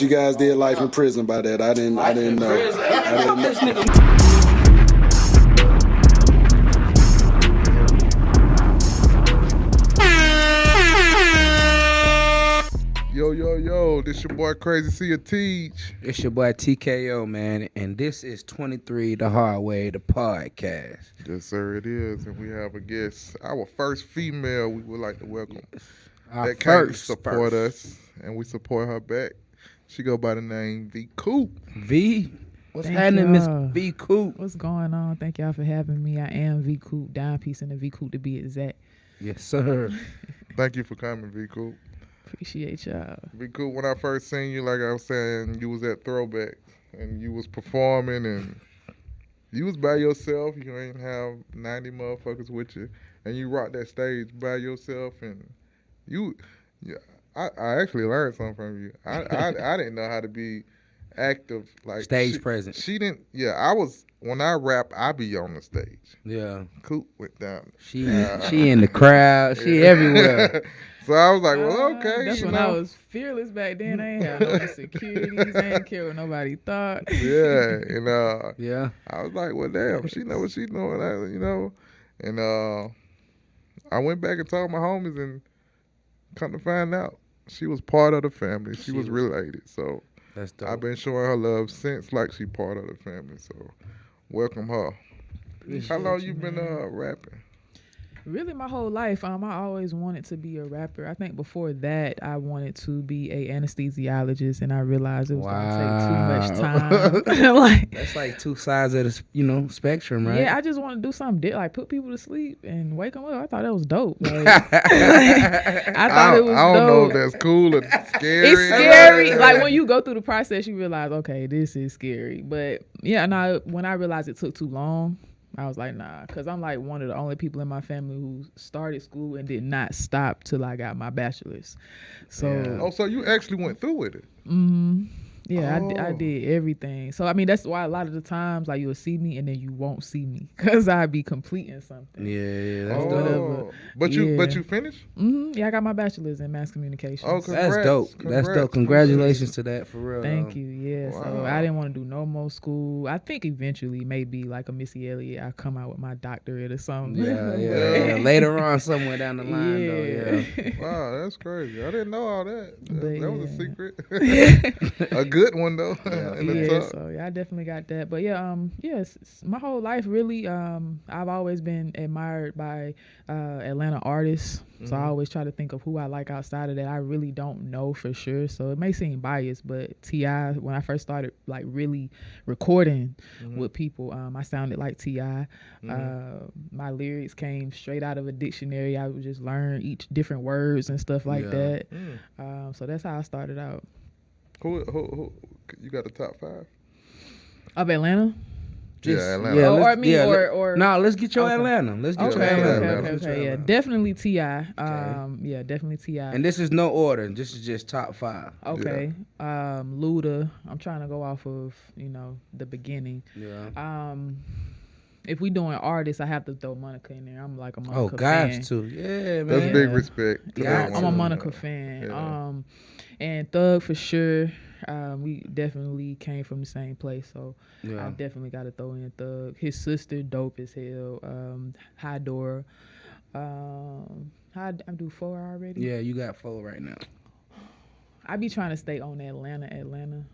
thought you guys did life in prison by that. I didn't know. Yo, this your boy Crazy See a Teach. It's your boy TKO, man, and this is 23 The Hard Way, the podcast. Yes, sir, it is. And we have a guest, our first female we would like to welcome. Our that came to first support us, and we support her back. She go by the name inaveecoop. V. What's Thank happening, Miss y'all. V Coop? What's going on? Thank y'all for having me. I am V-Coop, Dime Piece in the V-Coop to be exact. Yes, sir. Thank you for coming, V-Coop. Appreciate y'all. V-Coop, when I first seen you, like I was saying, you was at Throwback, and you was performing, and you was by yourself. You ain't have 90 motherfuckers with you, and you rocked that stage by yourself, and I actually learned something from you. I didn't know how to be active, like Stage present. She didn't. Yeah, when I rap, I be on the stage. Yeah. Coop went down. She in the crowd. She everywhere. So I was like, well, okay. That's when I was fearless back then. I ain't have no insecurities. I ain't care what nobody thought. Yeah, and Yeah. I was like, well, damn, she know what she doing, And I went back and told my homies, and come to find out, she was part of the family. She was related. So That's dope. I've been showing her love since, like she part of the family. So welcome her. How long you been rapping? Really, my whole life, I always wanted to be a rapper. I think before that, I wanted to be a anesthesiologist, and I realized it was going to take too much time. Like, that's like two sides of the spectrum, right? Yeah, I just want to do something like put people to sleep and wake them up. I thought that was dope. Like, I thought it was dope. I don't know if that's cool or scary. It's scary. Like when you go through the process, you realize, okay, this is scary. But yeah, when I realized it took too long, I was like, nah, because I'm like one of the only people in my family who started school and did not stop till I got my bachelor's. So, Oh, so you actually went through with it? Mm-hmm. Yeah, Oh. I did everything. So, I mean, that's why a lot of the times, like, you'll see me and then you won't see me because I'd be completing something. Yeah, that's Oh. dope. But you finished? Mm-hmm. Yeah, I got my bachelor's in mass communications. Oh, That's dope. That's Congrats. dope. Congratulations to that, for real. Thank you. Yeah. Wow. So I didn't want to do no more school. I think eventually, maybe like a Missy Elliott, I'll come out with my doctorate or something. Yeah. Later on, somewhere down the line, though. Yeah. Wow, that's crazy. I didn't know all that. But That was a yeah. secret. A good one though. In the Yeah, top. so yeah, I definitely got that. But yeah, my whole life really, I've always been admired by Atlanta artists. So I always try to think of who I like outside of that. I really don't know for sure, so it may seem biased, but T.I., when I first started like really recording with people, I sounded like T.I. My lyrics came straight out of a dictionary. I would just learn each different words and stuff like that. So that's how I started out. Who you got the top 5? Of Atlanta? Atlanta. Or let's get your Atlanta. Let's get your Atlanta. Okay. Yeah, definitely T.I. Yeah, definitely T.I. And this is no order. This is just top 5. Okay. Luda. I'm trying to go off of, the beginning. Yeah. If we doing artists, I have to throw Monica in there. I'm like a Monica fan. guys too. Yeah, man. That's big respect. Yeah, I'm a Monica fan. Yeah. And Thug for sure. We definitely came from the same place, so Yeah. I definitely got to throw in Thug. His sister, dope as hell. High Dora. I do 4 already. Yeah, you got 4 right now. I be trying to stay on Atlanta.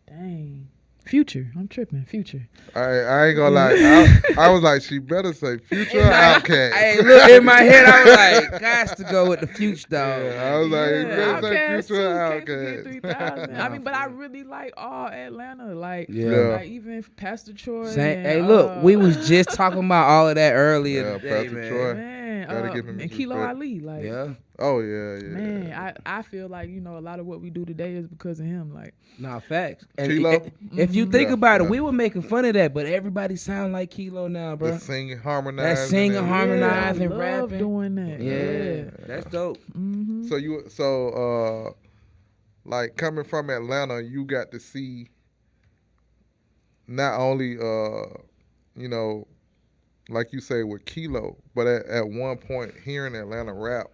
Dang. Future. I'm tripping. Future. I ain't gonna lie. I was like, she better say Future or Outkast. Hey, look, in my head, I was like, guys to go with the Future, dog. Yeah, I was like, you better say Outkast Future or too. Can't forget 3000. I mean, but I really like all Atlanta. Like even Pastor Troy. Hey, look, we was just talking about all of that earlier today, Pastor man. Troy. Man, Gotta give him and his Kilo respect. Ali. Like, Yeah. Oh yeah. man, I feel like, a lot of what we do today is because of him. Like, Nah, facts. And Kilo? if you think Yeah, about it, yeah. we were making fun of that, but everybody sound like Kilo now, bro. The singing, harmonizing. That singing, and- harmonizing, I love rapping. doing that. Yeah, that's dope. Mm-hmm. So like coming from Atlanta, you got to see not only like you say with Kilo, but at one point hearing Atlanta rap,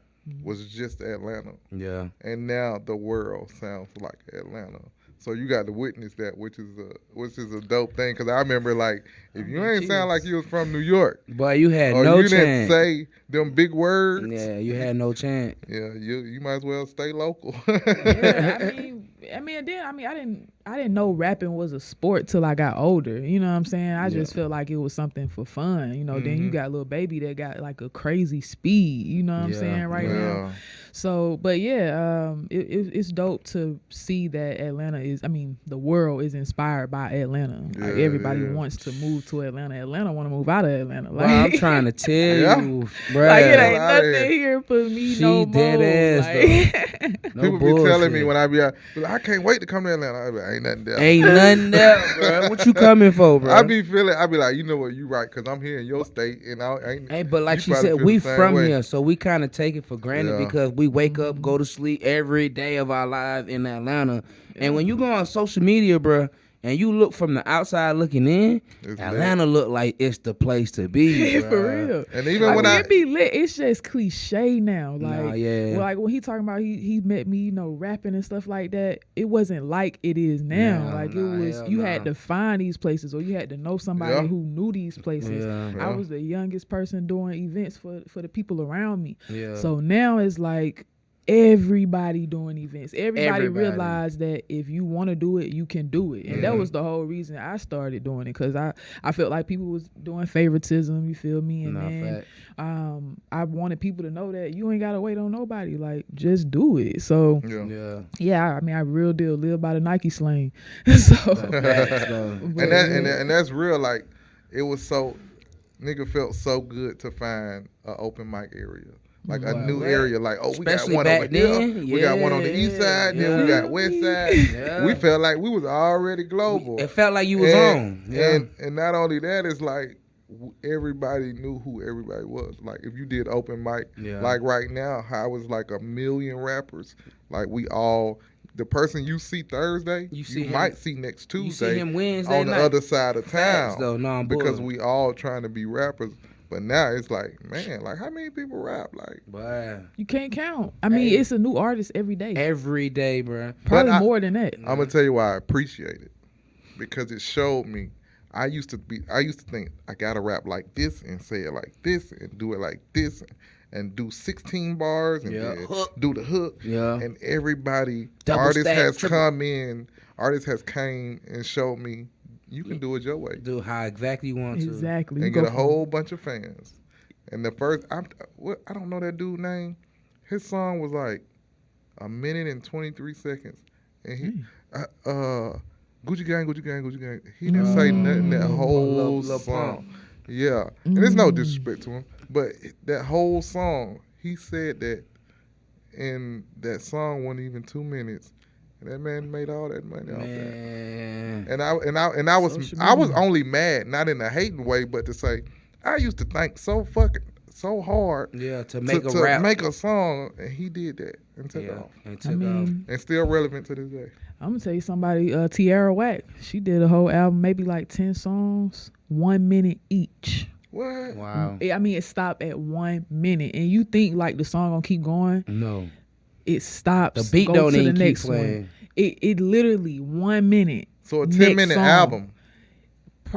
was just Atlanta. Yeah. And now the world sounds like Atlanta. So you got to witness that, which is a dope thing. Because I remember, like, if you ain't sound like you was from New York, Boy, you had or no you chance. didn't say them big words, Yeah, you had no chance. yeah, you might as well stay local. Yeah, I didn't know rapping was a sport till I got older. You know what I'm saying? I just felt like it was something for fun. You know, then you got Lil Baby that got like a crazy speed. You know what I'm saying right now. So, but yeah, it's dope to see that the world is inspired by Atlanta. Like everybody wants to move to Atlanta. Atlanta want to move out of Atlanta. Like, Well, I'm trying to tell you, bro. like it ain't nothing here for me She no more. dead ass, like, No People bullshit. be telling me when I be out, I can't wait to come to Atlanta. I be like, ain't nothing there. Ain't nothing there, bro. What you coming for, bro? I be like, you know what, you right, because I'm here in your state, and I ain't. Hey, but like you she probably said, feel we the same from way. here, so we kind of take it for granted Yeah. because we wake up, go to sleep every day of our lives in Atlanta. And when you go on social media, bro, and you look from the outside looking in, It's Atlanta look like it's the place to be, for bruh. real. And even when it be lit. It's just cliche now. Like, Nah, yeah. like when he talking about he met me, you know, rapping and stuff like that. It wasn't like it is now. Nah, like nah, it was, hell you nah. had to find these places, or you had to know somebody Yeah. who knew these places. Yeah. I was the youngest person doing events for the people around me. Yeah. So now it's like everybody doing events. Everybody Everybody. realized that if you want to do it, you can do it. And that was the whole reason I started doing it, because I felt like people was doing favoritism, you feel me? And Nah, then fact. I wanted people to know that you ain't gotta wait on nobody. Like, just do it. So Yeah. Yeah. I real deal live by the Nike slang. So Facts, though. but And that's real. Like, it was so, nigga felt so good to find an open mic area. Like a new area, like, oh, we Especially got one over back here, then. we got one on the east side, then we Yeah. got west side. Yeah. We felt like we was already global. It felt like you was on. Yeah. And not only that, it's like everybody knew who everybody was. Like, if you did open mic, Yeah. like right now, how it's like 1 million rappers. Like, we all, the person you see Thursday, You you see him- might see next Tuesday. you see him Wednesday on the night. other side of Facts, town. though. No, I'm because bull. we all trying to be rappers. But now it's like, man, like, how many people rap? Like, Boy, you can't count. I mean, Hey. it's a new artist every day. every day, bro. Probably But more than that. I'm gonna tell you why I appreciate it, because it showed me. I used to think I gotta rap like this and say it like this and do it like this and do 16 bars and Yeah. then Hook. do the hook. Yeah. And everybody, Double artist stack, has triple- come in, artist has came and showed me you can do it your way Do how exactly you want to. Exactly. You and go get a from- whole bunch of fans. And the first, I don't know that dude name. His song was like 1 minute and 23 seconds, and he, Gucci Gang, Gucci Gang, Gucci Gang. He didn't say nothing that whole Lil song. Pump. Yeah, and it's no disrespect to him, but that whole song, he said that, and that song wasn't even 2 minutes, and that man made all that money off that. Man. And I was Social I was media. only mad, not in a hating way, but to say I used to think so hard Yeah, to make a rap. make a song, and he did that and took Yeah, off, and I took off. mean, and still relevant to this day. I'm gonna tell you somebody, Tierra Whack. She did a whole album, maybe like 10 songs, 1 minute each. What? Wow. I mean, it stopped at 1 minute, and you think like the song gonna keep going? No. It stops. The beat go don't to even the keep next playing. one. It literally 1 minute. So a next 10-minute song. album.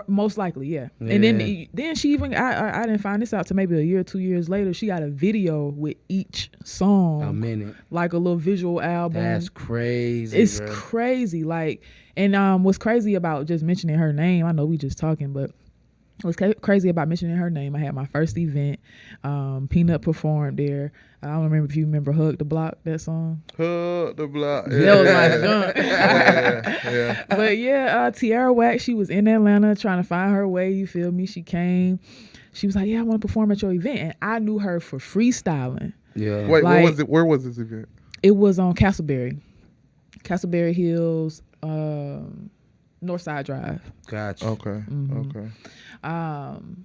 Most likely, yeah. Yeah. And then she even I didn't find this out till maybe a year or 2 years later. She got a video with each song, A minute. like a little visual album. That's crazy. It's bro. crazy. Like, and what's crazy about just mentioning her name? I know we just talking, but what's crazy about mentioning her name? I had my first event. Peanut performed there. I don't remember if you remember "Hug the Block," that song. Hug the block. That was my junk. yeah. But yeah, Tierra Whack, she was in Atlanta trying to find her way. You feel me? She came. She was like, "Yeah, I want to perform at your event," and I knew her for freestyling. Yeah. Wait, Like- what was it? Where was this event? It was on Castleberry Hills. Northside Drive. Gotcha. Okay. Okay.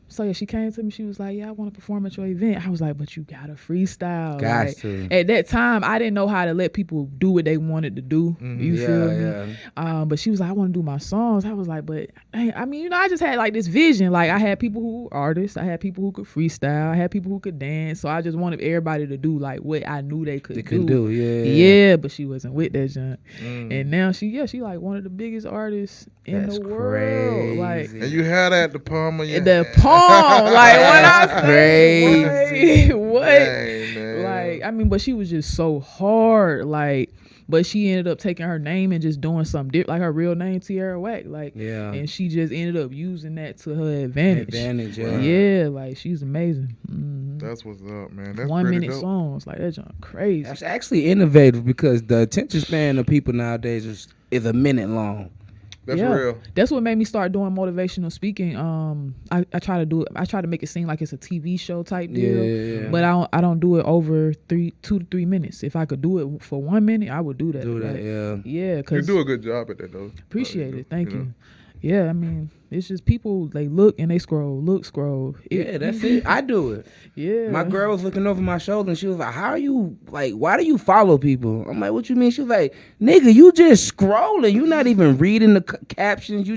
So yeah, she came to me. She was like, "Yeah, I want to perform at your event." I was like, "But you gotta freestyle." Got Like, to. at that time, I didn't know how to let people do what they wanted to do. You feel me? Yeah. But she was like, "I want to do my songs." I was like, "But I mean, you know, I just had like this vision. Like, I had people who were artists. I had people who could freestyle. I had people who could dance. So I just wanted everybody to do like what I knew they could do. Yeah. But she wasn't with that junk. And now she like one of the biggest artists in the world. Like, and you had that at the palm of your the hand. palm, like when I say Crazy. what, Dang, man. like I mean, but she was just so hard, like. But she ended up taking her name and just doing something different, like her real name, Tierra Whack, like. Yeah. And she just ended up using that to her advantage. Yeah, like she's amazing. That's what's up, man. That's 1 minute dope. songs, like that's crazy. That's actually innovative because the attention span of people nowadays is a minute long. That's real. That's what made me start doing motivational speaking. I try to do it. I try to make it seem like it's a TV show type deal. Yeah. But I don't do it over 2 to 3 minutes. If I could do it for 1 minute, I would do that. Yeah. You Cause do a good job at that, though. appreciate it. Thank you. Yeah, I mean, it's just people, they look and they scroll. That's it. I do it. Yeah. My girl was looking over my shoulder and she was like, "How are you, like, why do you follow people?" I'm like, "What you mean?" She was like, "Nigga, you just scrolling. You not even reading the captions.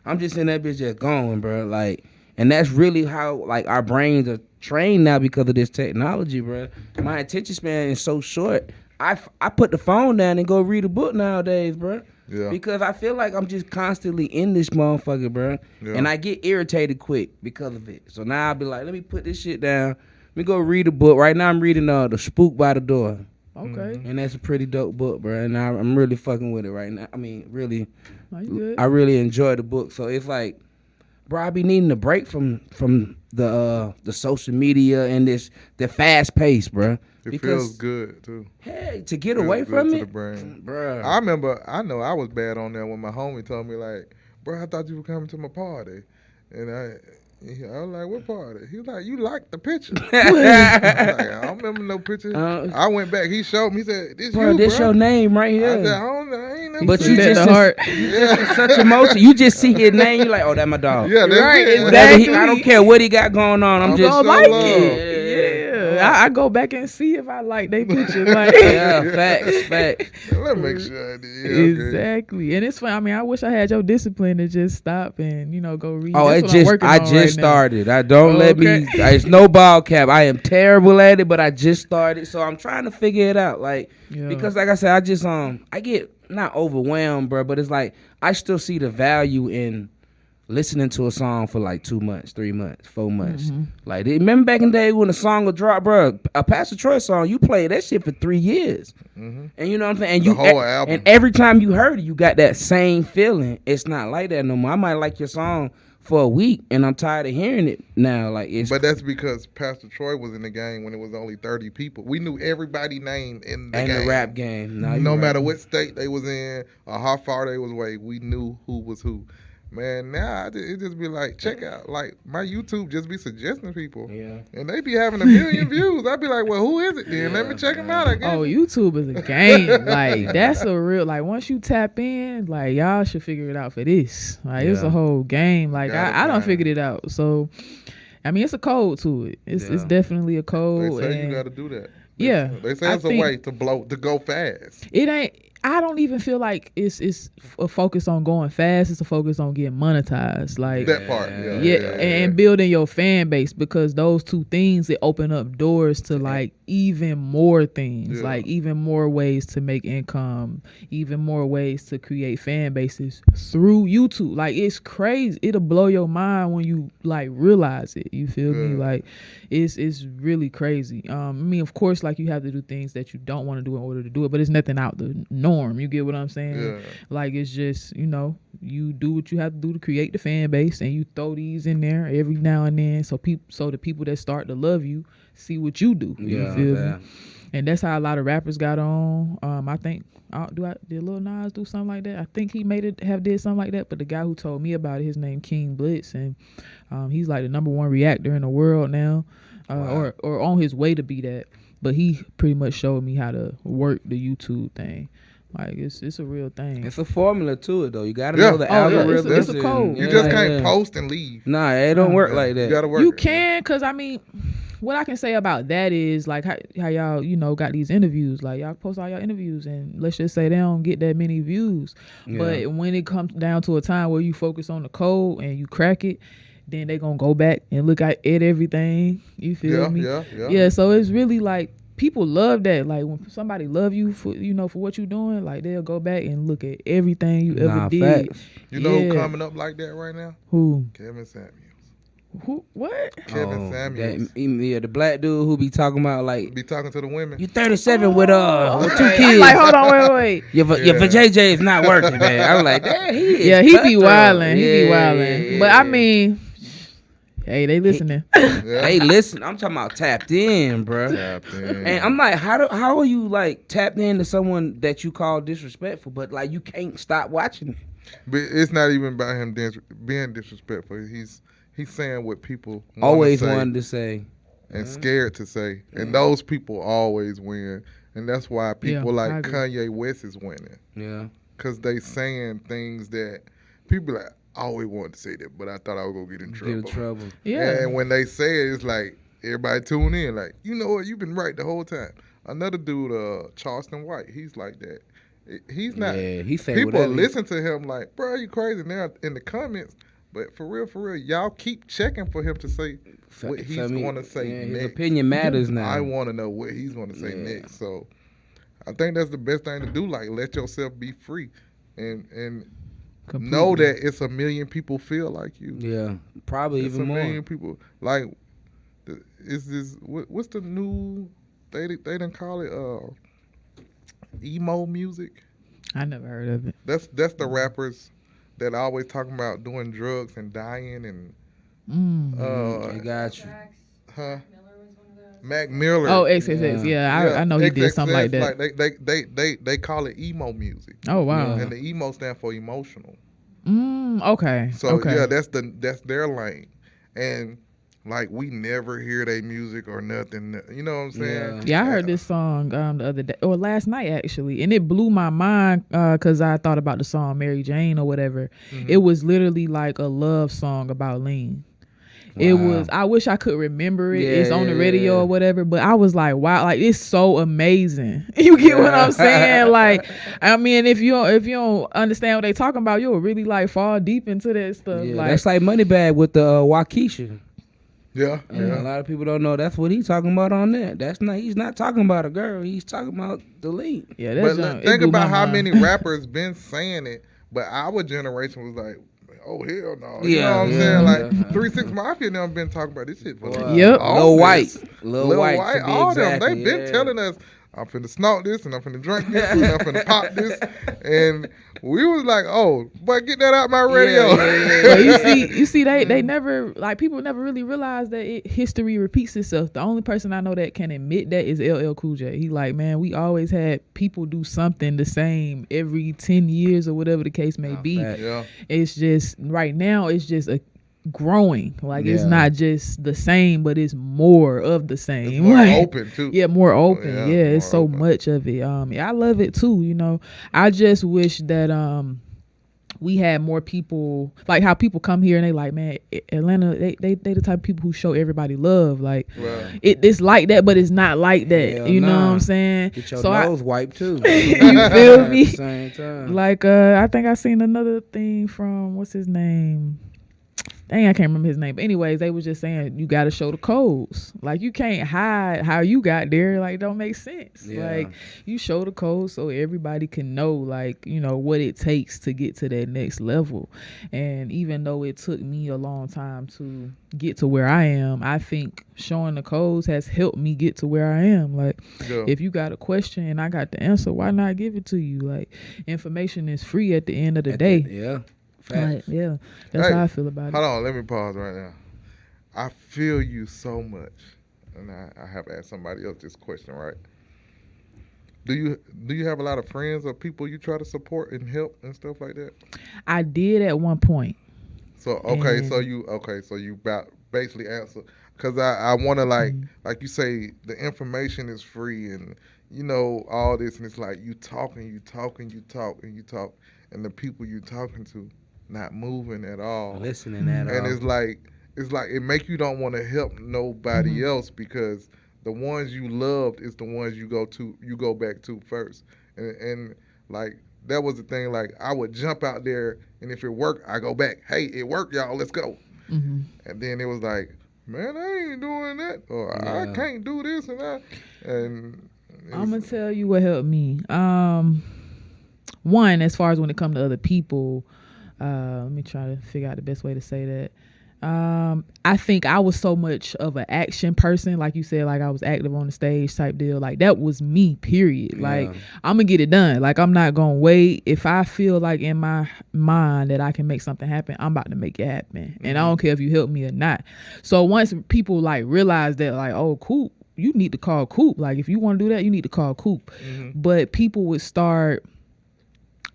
I'm just in that bitch just going, bro." Like, and that's really how, like, our brains are trained now because of this technology, bro. My attention span is so short. I put the phone down and go read a book nowadays, bro. Yeah. Because I feel like I'm just constantly in this motherfucker, bro. Yeah. And I get irritated quick because of it. So now I'll be like, let me put this shit down. Let me go read a book. Right now I'm reading The Spook by the Door. Okay. And that's a pretty dope book, bro. And I'm really fucking with it right now. I mean, really, You good? I really enjoy the book. So it's like, bro, I be needing a break from the social media and the fast pace, bro. It feels good too. Hey, to get away from it, bro. I remember, I know I was bad on there when my homie told me like, "Bro, I thought you were coming to my party," and I was like, "What party?" He was like, "You liked the picture." I was like, "I don't remember no picture." I went back. He showed me. He said, "This bro, you, this bro." your name right here. I said, I ain't never but seen you that. just such emotion. You just see his name. You like, "Oh, that my dog." Yeah, that's Right, it. exactly. I don't care what he got going on. I'm just gonna so like love. it. Yeah. I go back and see if I like they picture. Like, yeah, facts. Let me make sure I did. Yeah, okay. Exactly. And it's fun. I mean, I wish I had your discipline to just stop and, go read. Oh, That's what I'm working I on just right started. I don't let me. Okay. It's no ball cap. I am terrible at it, but I just started, so I'm trying to figure it out. Like, because like I said, I just I get not overwhelmed, bro, but it's like I still see the value in listening to a song for like 2 months, 3 months, 4 months. Like, remember back in the day when a song would drop, bro? A Pastor Troy song, you played that shit for 3 years, and you know what I'm saying. And the whole album. And every time you heard it, you got that same feeling. It's not like that no more. I might like your song for a week, and I'm tired of hearing it now. Like, but that's because Pastor Troy was in the game when it was only 30 people. We knew everybody's name in the game. The rap game. No matter what state they was in or how far they was away, we knew who was who. Man, now it just be like, check out, like, my YouTube just be suggesting people. Yeah. And they be having 1 million views. I be like, well, who is it then? Let me check them out, I guess. Oh, YouTube is a game. Like, that's a real, like, once you tap in, like, y'all should figure it out for this. Like, it's a whole game. Like, I done figured it out. So, I mean, it's a code to it. It's definitely a code. They say you got to do that. They say it's a way to go fast. It ain't. I don't even feel like it's a focus on going fast. It's a focus on getting monetized. Like that part, and building your fan base, because those two things, it open up doors to like even more things, like even more ways to make income, even more ways to create fan bases through YouTube. Like, it's crazy. It'll blow your mind when you like realize it. You feel me? Like, it's really crazy. I mean, of course, like, you have to do things that you don't want to do in order to do it, but it's nothing out the norm. You get what I'm saying? Yeah. Like, it's just, you do what you have to do to create the fan base, and you throw these in there every now and then, so the people that start to love you see what you do. You feel me? And that's how a lot of rappers got on. I think did Lil Nas do something like that? I think he did something like that. But the guy who told me about it, his name King Blitz, and he's like the #1 reactor in the world now, or on his way to be that. But he pretty much showed me how to work the YouTube thing. Like it's a real thing. It's a formula to it though. You gotta Yeah. know the Oh, yeah, algorithm. it's a code. You just can't post and leave. Nah, it don't work Yeah, like that. You gotta work. You it. can, cause I mean, what I can say about that is like how y'all got these interviews. Like y'all post all y'all interviews, and let's just say they don't get that many views. Yeah. But when it comes down to a time where you focus on the code and you crack it, then they gonna go back and look at everything. You feel me? Yeah. So it's really like people love that. Like when somebody love you for for what you doing, like they'll go back and look at everything you ever did. Facts. You know who coming up like that right now? Who? Kevin Samuels. Who? What? Kevin Samuels. The black dude who be talking about like Be talking to the women. you 37 with 2 I'm kids. like, hold on, wait. Your JJ is not working, man. I'm like, damn, he is. Yeah, he be cutthroat. wilding. He be Yeah, wilding. yeah, But I yeah. mean, hey, they listening. Yeah. Hey, listen, I'm talking about tapped in, bro. Tapped in. And I'm like, how are you like tapped into someone that you call disrespectful, but like you can't stop watching it? But it's not even about him being disrespectful. He's saying what people Always say wanted to say. and scared to say, and those people always win, and that's why people I like agree. Kanye West is winning, Yeah. cause they saying things that people like. I always wanted to say that, but I thought I was gonna get in trouble. Get in trouble. Yeah. And when they say it, it's like everybody tune in, like, you know what, you've been right the whole time. Another dude, Charleston White, he's like that. He's not. Yeah, he say People whatever. listen to him like, bro, you crazy now in the comments. But for real, y'all keep checking for him to say what he's going to say yeah, next. his opinion matters now. I want to know what he's going to say next. So I think that's the best thing to do. Like, let yourself be free, and know that it's a million people feel like you. Yeah, probably It's even a more. million people. Like, is this what's the new? They didn't call it emo music. I never heard of it. That's the rappers that always talking about doing drugs and dying and I got you. huh? Mac Miller. Oh, XXX. Yeah, I know he did something like that. Like they call it emo music. Oh wow. And the emo stand for emotional. Okay. So okay. yeah, that's their lane. And like we never hear their music or nothing. You know what I'm saying? Yeah, I heard this song the other day or last night actually, and it blew my mind because I thought about the song Mary Jane or whatever. It was literally like a love song about lean. It was. I wish I could remember it. It's on the radio or whatever. But I was like, wow, like it's so amazing. You get what I'm saying? Like, I mean, if you don't understand what they talking about, you'll really like fall deep into that stuff. Yeah, like that's like Moneybag with the Waukesha. Yeah. And a lot of people don't know that's what he's talking about on that. That's not. He's not talking about a girl. He's talking about the lead. yeah, But that's think about how many rappers been saying it, but our generation was like, oh hell no. You know what I'm saying? Like 3 6 Mafia never been talking about this shit for like Yep. Lil White. Lil White, White, to be all exact, them. They been telling us, I'm finna snort this and I'm finna drink this and I'm finna pop this. And we was like, oh, but get that out my radio. But you see, they never like people never really realize that history repeats itself. The only person I know that can admit that is LL Cool J. He like, man, we always had people do something the same every 10 years or whatever the case may be. Yeah. It's just right now it's just a growing. Like it's not just the same, but it's more of the same. It's more Like, open too. yeah, more open. Yeah, Yeah, it's more so open. much of it. Yeah, I love it too. You know, I just wish that we had more people, like how people come here and they like, man, Atlanta, they the type of people who show everybody love. Like Right. it's like that, but it's not like that. Hell You know nah. what I'm saying? Get your So nose wiped too. you feel At me? the same time. Like I think I seen another thing from what's his name. Dang, I can't remember his name. But anyways, they was just saying you got to show the codes. Like you can't hide how you got there. Like it don't make sense. Yeah. Like you show the codes so everybody can know, like, you know, what it takes to get to that next level. And even though it took me a long time to get to where I am, I think showing the codes has helped me get to where I am. Like Yeah. if you got a question and I got the answer, why not give it to you? Like information is free at the end of the day. Yeah. Like, Facts. yeah, that's Hey, how I feel about Hold it. on, let me pause right now. I feel you so much, and I have asked somebody else this question, right? Do you have a lot of friends or people you try to support and help and stuff like that? I did at one point. So so you about basically answer because I want to like you say the information is free and you know, all this, and it's like you talk and you talk and you talk and you talk, and the people you talking to not moving at all. Listening at And all. it's like it make you don't want to help nobody else because the ones you loved is the ones you go back to first. And like that was the thing. Like I would jump out there, and if it worked, I go back. Hey, it worked, y'all. Let's go. Mm-hmm. And then it was like, man, I ain't doing that, or I Yeah. can't do this and that. And I'm gonna tell you what helped me. One, as far as when it comes to other people, let me try to figure out the best way to say that. I think I was so much of an action person, like you said, like I was active on the stage type deal. Like that was me, period. Yeah. Like I'm gonna get it done. Like I'm not gonna wait. If I feel like in my mind that I can make something happen, I'm about to make it happen. And I don't care if you help me or not. So once people like realize that, like, oh, Coop, you need to call Coop. Like if you want to do that, you need to call Coop. But people would start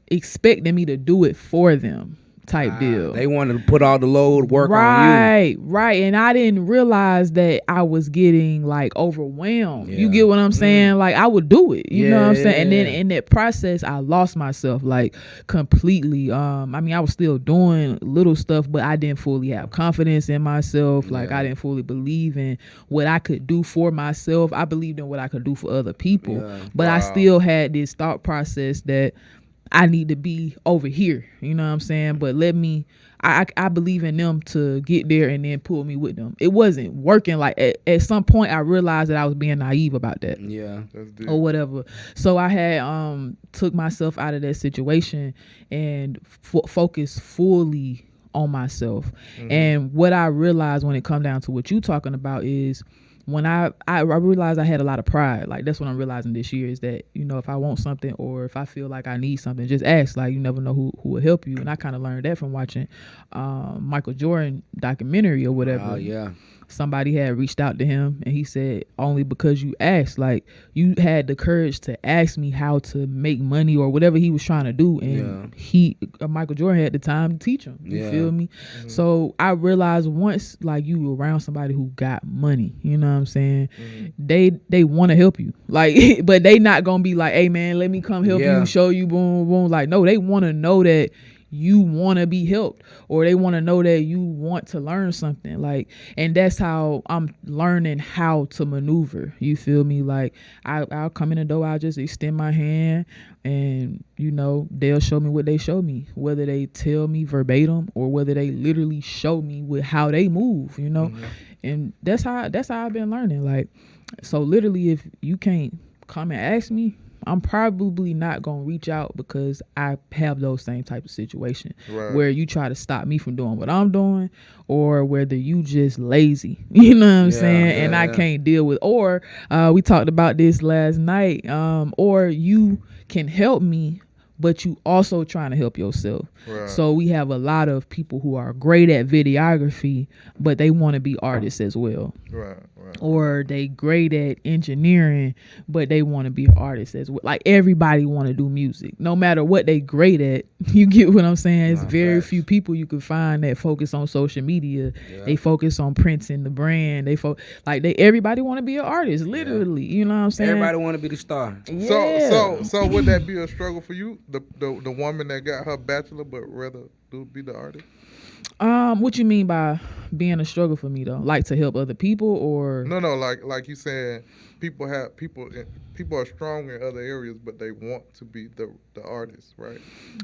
expecting me to do it for them type deal. They wanted to put all the load work on Right. And I didn't realize that I was getting like overwhelmed. You Yeah. get what I'm saying? Like I would do it. You know what I'm saying? And then Yeah. in that process, I lost myself like completely. I mean, I was still doing little stuff, but I didn't fully have confidence in myself. Like Yeah. I didn't fully believe in what I could do for myself. I believed in what I could do for other people. Yeah. But I Wow. still had this thought process that I need to be over here. You know what I'm saying? But I believe in them to get there and then pull me with them. It wasn't working. Like at some point I realized that I was being naive about that Yeah. that's deep. or whatever. So I had took myself out of that situation and focused fully on myself. And what I realized when it come down to what you talking about is when I realized I had a lot of pride. Like that's what I'm realizing this year is that, you know, if I want something or if I feel like I need something, just ask. Like you never know who will help you. And I kind of learned that from watching Michael Jordan documentary or whatever. Oh yeah. Somebody had reached out to him and he said, only because you asked, like you had the courage to ask me how to make money or whatever he was trying to do. And Michael Jordan had the time to teach him. You feel me? So I realized once like you around somebody who got money, you know what I'm saying? They want to help you. Like, but they not going to be like, hey man, let me come help you, show you, boom, boom. Like, no, they want to know that you want to be helped or they want to know that you want to learn something. Like, and that's how I'm learning how to maneuver. You feel me? Like I'll come in the door, I'll just extend my hand and, you know, they'll show me what they show me, whether they tell me verbatim or whether they literally show me with how they move, you know? And that's how I've been learning. Like, so literally if you can't come and ask me, I'm probably not going to reach out because I have those same type of situations where you try to stop me from doing what I'm doing or whether you just lazy, you know what I'm saying? And I can't deal with, or we talked about this last night, or you can help me, but you also trying to help yourself. So we have a lot of people who are great at videography, but they want to be artists as well. Or they great at engineering, but they want to be artists as well. Like everybody want to do music, no matter what they great at. You get what I'm saying? It's very few people you could find that focus on social media. They focus on printing the brand. Everybody want to be an artist, literally. You know what I'm saying? Everybody want to be the star. So would that be a struggle for you, the woman that got her bachelor but rather be the artist? What you mean by being a struggle for me though? Like to help other people or No, like you saying people are strong in other areas but they want to be the artist, right?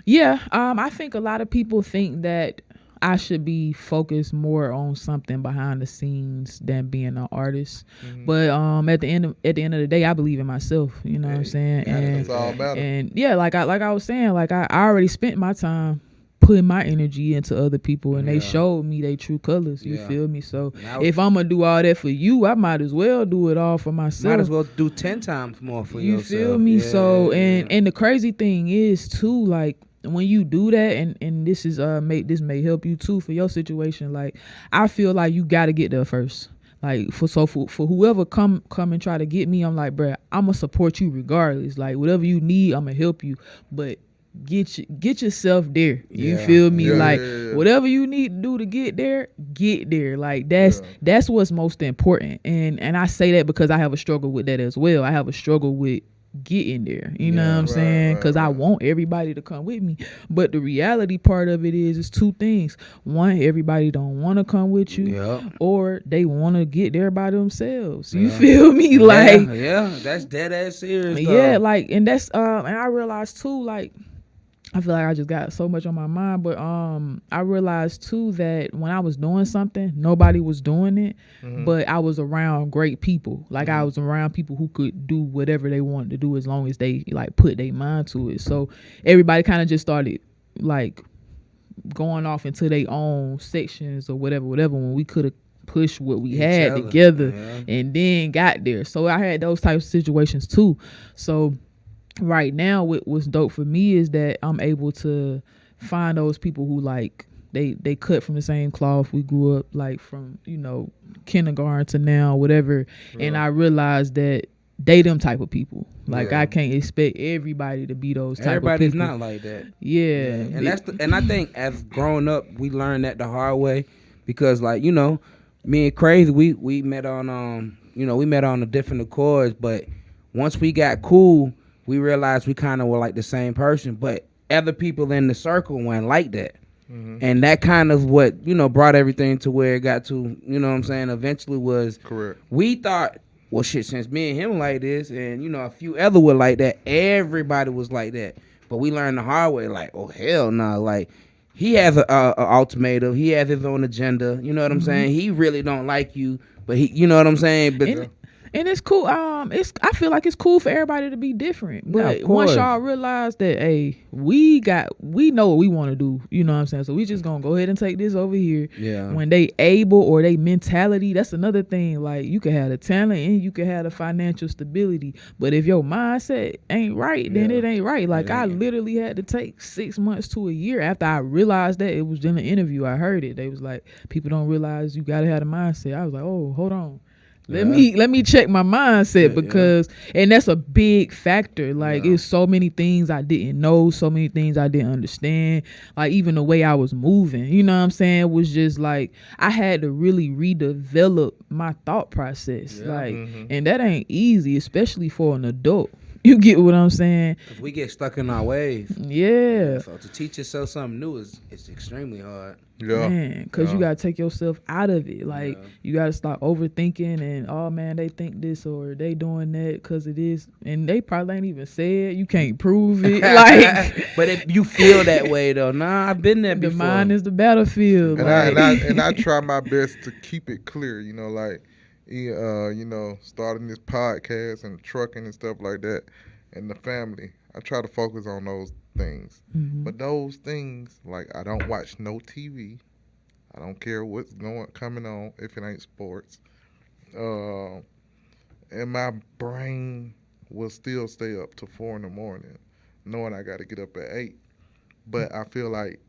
Yeah. I think a lot of people think that I should be focused more on something behind the scenes than being an artist. But at the end of the day, I believe in myself. You know what I'm saying? And that's all matter. And yeah, like I was saying, like I already spent my time putting my energy into other people and they showed me their true colors. You feel me? So if I'm gonna do all that for you, I might as well do it all for myself. Might as well do 10 times more for yourself. You feel me? So and the crazy thing is too, like when you do that, and this is this may help you too for your situation. Like I feel like you got to get there first. Like for whoever come and try to get me, I'm like, bruh, I'm gonna support you regardless. Like whatever you need, I'm gonna help you. But get yourself there. You feel me? Whatever you need to do to get there, get there. Like that's what's most important. And I say that because I have a struggle with that as well. I have a struggle with getting there. You know what I'm right, saying? right, Because I right. want everybody to come with me. But the reality part of it is two things. One, everybody don't want to come with you, Yeah. or they want to get there by themselves. You Yeah. feel me? Like, yeah, that's dead ass serious. yeah, Though. like, and that's and I realized too, like, I feel like I just got so much on my mind, but I realized too that when I was doing something, nobody was doing it, but I was around great people. Like I was around people who could do whatever they wanted to do as long as they like put their mind to it. So everybody kind of just started like going off into their own sections or whatever, when we could have pushed what we had other. together Yeah. and then got there. So I had those types of situations too. So right now what's dope for me is that I'm able to find those people who like they cut from the same cloth. We grew up like from, you know, kindergarten to now, whatever. And I realized that they them type of people. Like I can't expect everybody to be those type Everybody's of people. not like that. Yeah. And and I think as growing up, we learned that the hard way because, like, you know, me and Crazy, we met on we met on the different accords, but once we got cool, we realized we kind of were like the same person, but other people in the circle weren't like that. And that kind of what, you know, brought everything to where it got to, you know what I'm saying, eventually was Correct. we thought, well, shit, since me and him like this and, you know, a few other were like that, everybody was like that. But we learned the hard way, like, oh, hell no. Like, he has a ultimatum. He has his own agenda. You know what I'm saying? He really don't like you, but he, you know what I'm saying? But And it's cool. I feel like it's cool for everybody to be different. Yeah, But of once course. y'all realize that, hey, we know what we want to do. You know what I'm saying? So we just gonna go ahead and take this over here. Yeah. When they able or they mentality, that's another thing. Like you can have the talent and you can have the financial stability, but if your mindset ain't right, then Yeah. it ain't right. Like It I ain't. literally had to take 6 months to a year after I realized that. It was in an interview. I heard it. They was like, people don't realize you gotta have the mindset. I was like, oh, hold on. Let me check my mindset because and that's a big factor. Like it's so many things I didn't know, so many things I didn't understand. Like even the way I was moving, you know what I'm saying, was just like I had to really redevelop my thought process. Like and that ain't easy, especially for an adult. You get what I'm saying? 'cause we get stuck in our ways. Yeah. So to teach yourself something new it's extremely hard. Yeah. Man, because you gotta take yourself out of it. Like you gotta stop overthinking and oh man, they think this or they doing that because it is, and they probably ain't even said. You can't prove it. Like, but if you feel that way though, nah, I've been there the before. mind is the battlefield. And like, I try my best to keep it clear, you know, like you know, starting this podcast and trucking and stuff like that, and the family. I try to focus on those things, but those things, like I don't watch no TV. I don't care what's coming on if it ain't sports, and my brain will still stay up to 4 a.m, knowing I got to get up at 8. But I feel like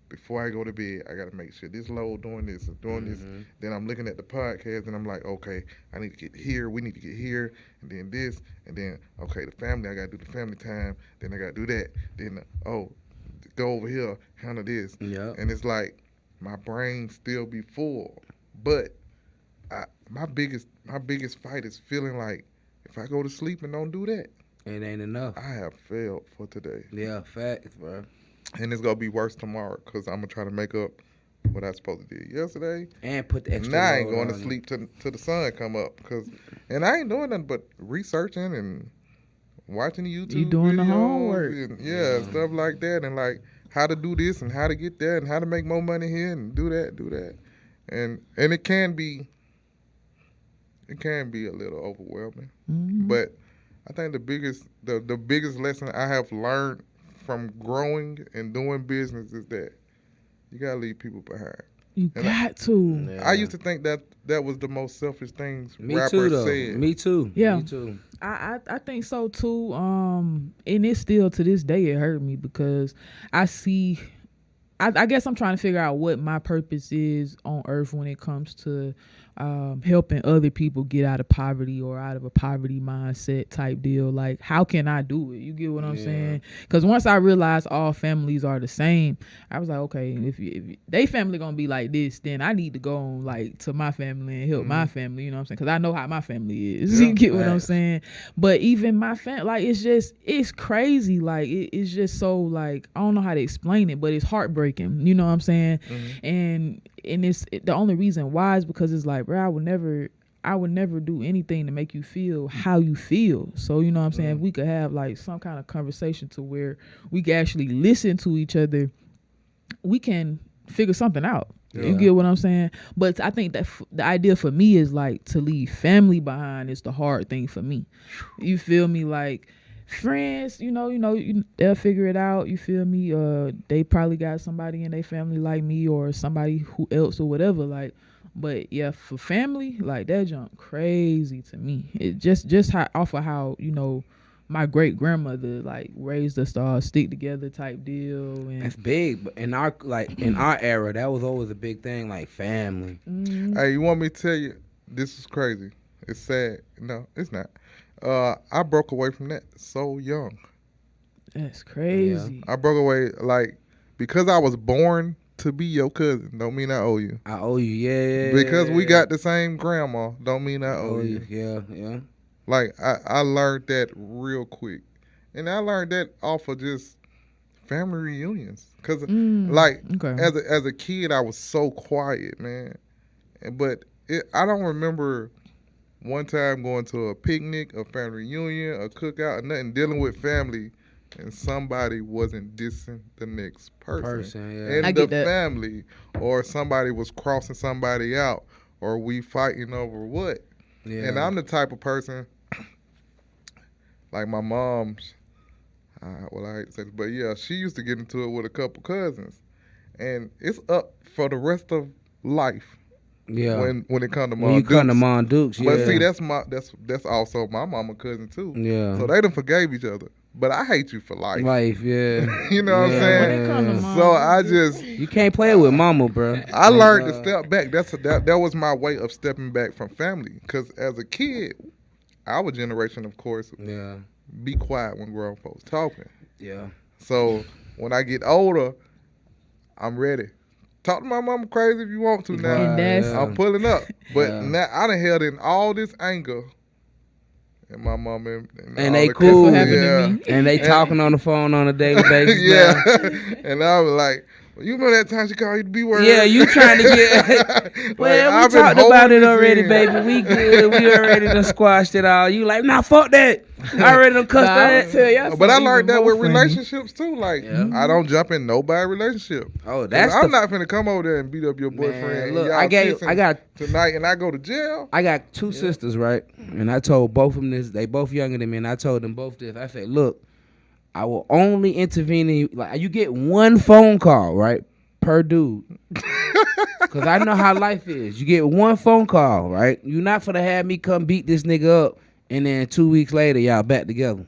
before I go to bed, I got to make sure this load doing this and doing this. Then I'm looking at the podcast and I'm like, okay, I need to get here. We need to get here. And then this. And then, okay, the family, I got to do the family time. Then I got to do that. Then, go over here, handle this. Yeah. And it's like my brain still be full. But my biggest fight is feeling like if I go to sleep and don't do that, It ain't enough. I have failed for today. Yeah, facts, bro. And it's going to be worse tomorrow because I'm going to try to make up what I supposed to do yesterday. And put the And extra now I ain't load going to on sleep till the sun come up. And I ain't doing nothing but researching and watching the YouTube You doing the videos homework. and stuff like that. And like how to do this and how to get that and how to make more money here and do that. And it can be a little overwhelming. But I think the biggest lesson I have learned from growing and doing business is that you gotta leave people behind. you And got to. Yeah. I used to think that was the most selfish things Me rappers too, though. said. Me too. Yeah. Me too. I think so too. And it's still to this day it hurt me because I see. I guess I'm trying to figure out what my purpose is on earth when it comes to helping other people get out of poverty or out of a poverty mindset type deal. Like, how can I do it? You get what I'm saying? Because once I realized all families are the same, I was like, okay, if they family gonna be like this, then I need to go on like to my family and help my family. You know what I'm saying? Because I know how my family is. You get what I'm saying? But even my family, like, it's crazy. Like, it's just so, like, I don't know how to explain it, but it's heartbreaking. You know what I'm saying? And it's the only reason why is because it's like, bro, I would never do anything to make you feel how you feel. So, you know what I'm saying? If we could have like some kind of conversation to where we can actually listen to each other, we can figure something out. You get what I'm saying? But I think that the idea for me is like to leave family behind is the hard thing for me. You feel me? Like, friends, they'll figure it out. You feel me? They probably got somebody in their family like me or somebody who else or whatever. Like, but yeah, for family, like, that jump crazy to me. It just off of how my great grandmother like raised us to all stick together type deal. And that's big. But in our era, that was always a big thing, like family. Hey, you want me to tell you? This is crazy. It's sad. No, it's not. I broke away from that so young. That's crazy. I broke away like because I was born to be your cousin. Don't mean I owe you. I owe you, yeah. Because we got the same grandma. Don't mean I owe you. Yeah. Like I learned that real quick, and I learned that off of just family reunions. Cause as a kid, I was so quiet, man. But I don't remember one time going to a picnic, a family reunion, a cookout, or nothing, dealing with family, and somebody wasn't dissing the next person. Yeah. And the family, or somebody was crossing somebody out, or we fighting over what. Yeah. And I'm the type of person, like my mom's, I hate to say this, but yeah, she used to get into it with a couple cousins. And it's up for the rest of life. Yeah, when it comes to Mom Dukes. Come to Mom Dukes, yeah. But see, that's also my mama cousin too. Yeah. So they done forgave each other. But I hate you for life. Life, yeah. You know what I'm saying? So I just you can't play with mama, bro. I learned to step back. That was my way of stepping back from family. Because as a kid, our generation, of course, be quiet when grown folks talking. Yeah. So when I get older, I'm ready. Talk to my mama crazy if you want to now. I'm pulling up. But now I done held in all this anger. And my mama and they cool. And they talking on the phone on a daily basis. Yeah. And I was like, well, you remember that time she called you to be word? Yeah, you trying to get well, we talked about it already, baby. We good. We already done squashed it all. You like, nah, fuck that. I already done cussed that. But I learned that with relationships too. Like, I don't jump in nobody's relationship. Oh, that's I'm not finna come over there and beat up your boyfriend. Man, look, I got tonight and I go to jail. I got two sisters, right? And I told both of them this. They both younger than me, and I told them both this. I said, look, I will only intervene in you. Like, you get one phone call, right, per dude. Because I know how life is. You get one phone call, right? You're not finna have me come beat this nigga up, and then 2 weeks later, y'all back together.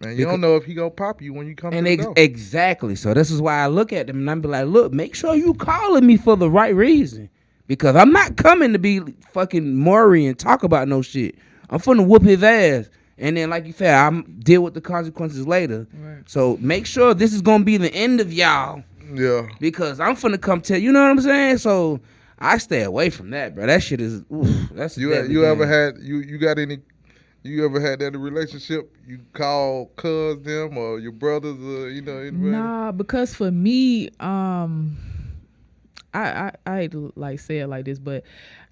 Man, you don't know if he gonna pop you when you come to the door. Exactly. So this is why I look at them, and I be like, look, make sure you calling me for the right reason. Because I'm not coming to be fucking Maury and talk about no shit. I'm finna whoop his ass. And then, like you said, I'm deal with the consequences later. Right. So make sure this is gonna be the end of y'all. Yeah. Because I'm finna come tell you know what I'm saying? So I stay away from that, bro. That shit is that's you ever had you ever had that in a relationship? You call cuz them or your brothers or anybody? Nah, because for me, I hate to like say it like this, but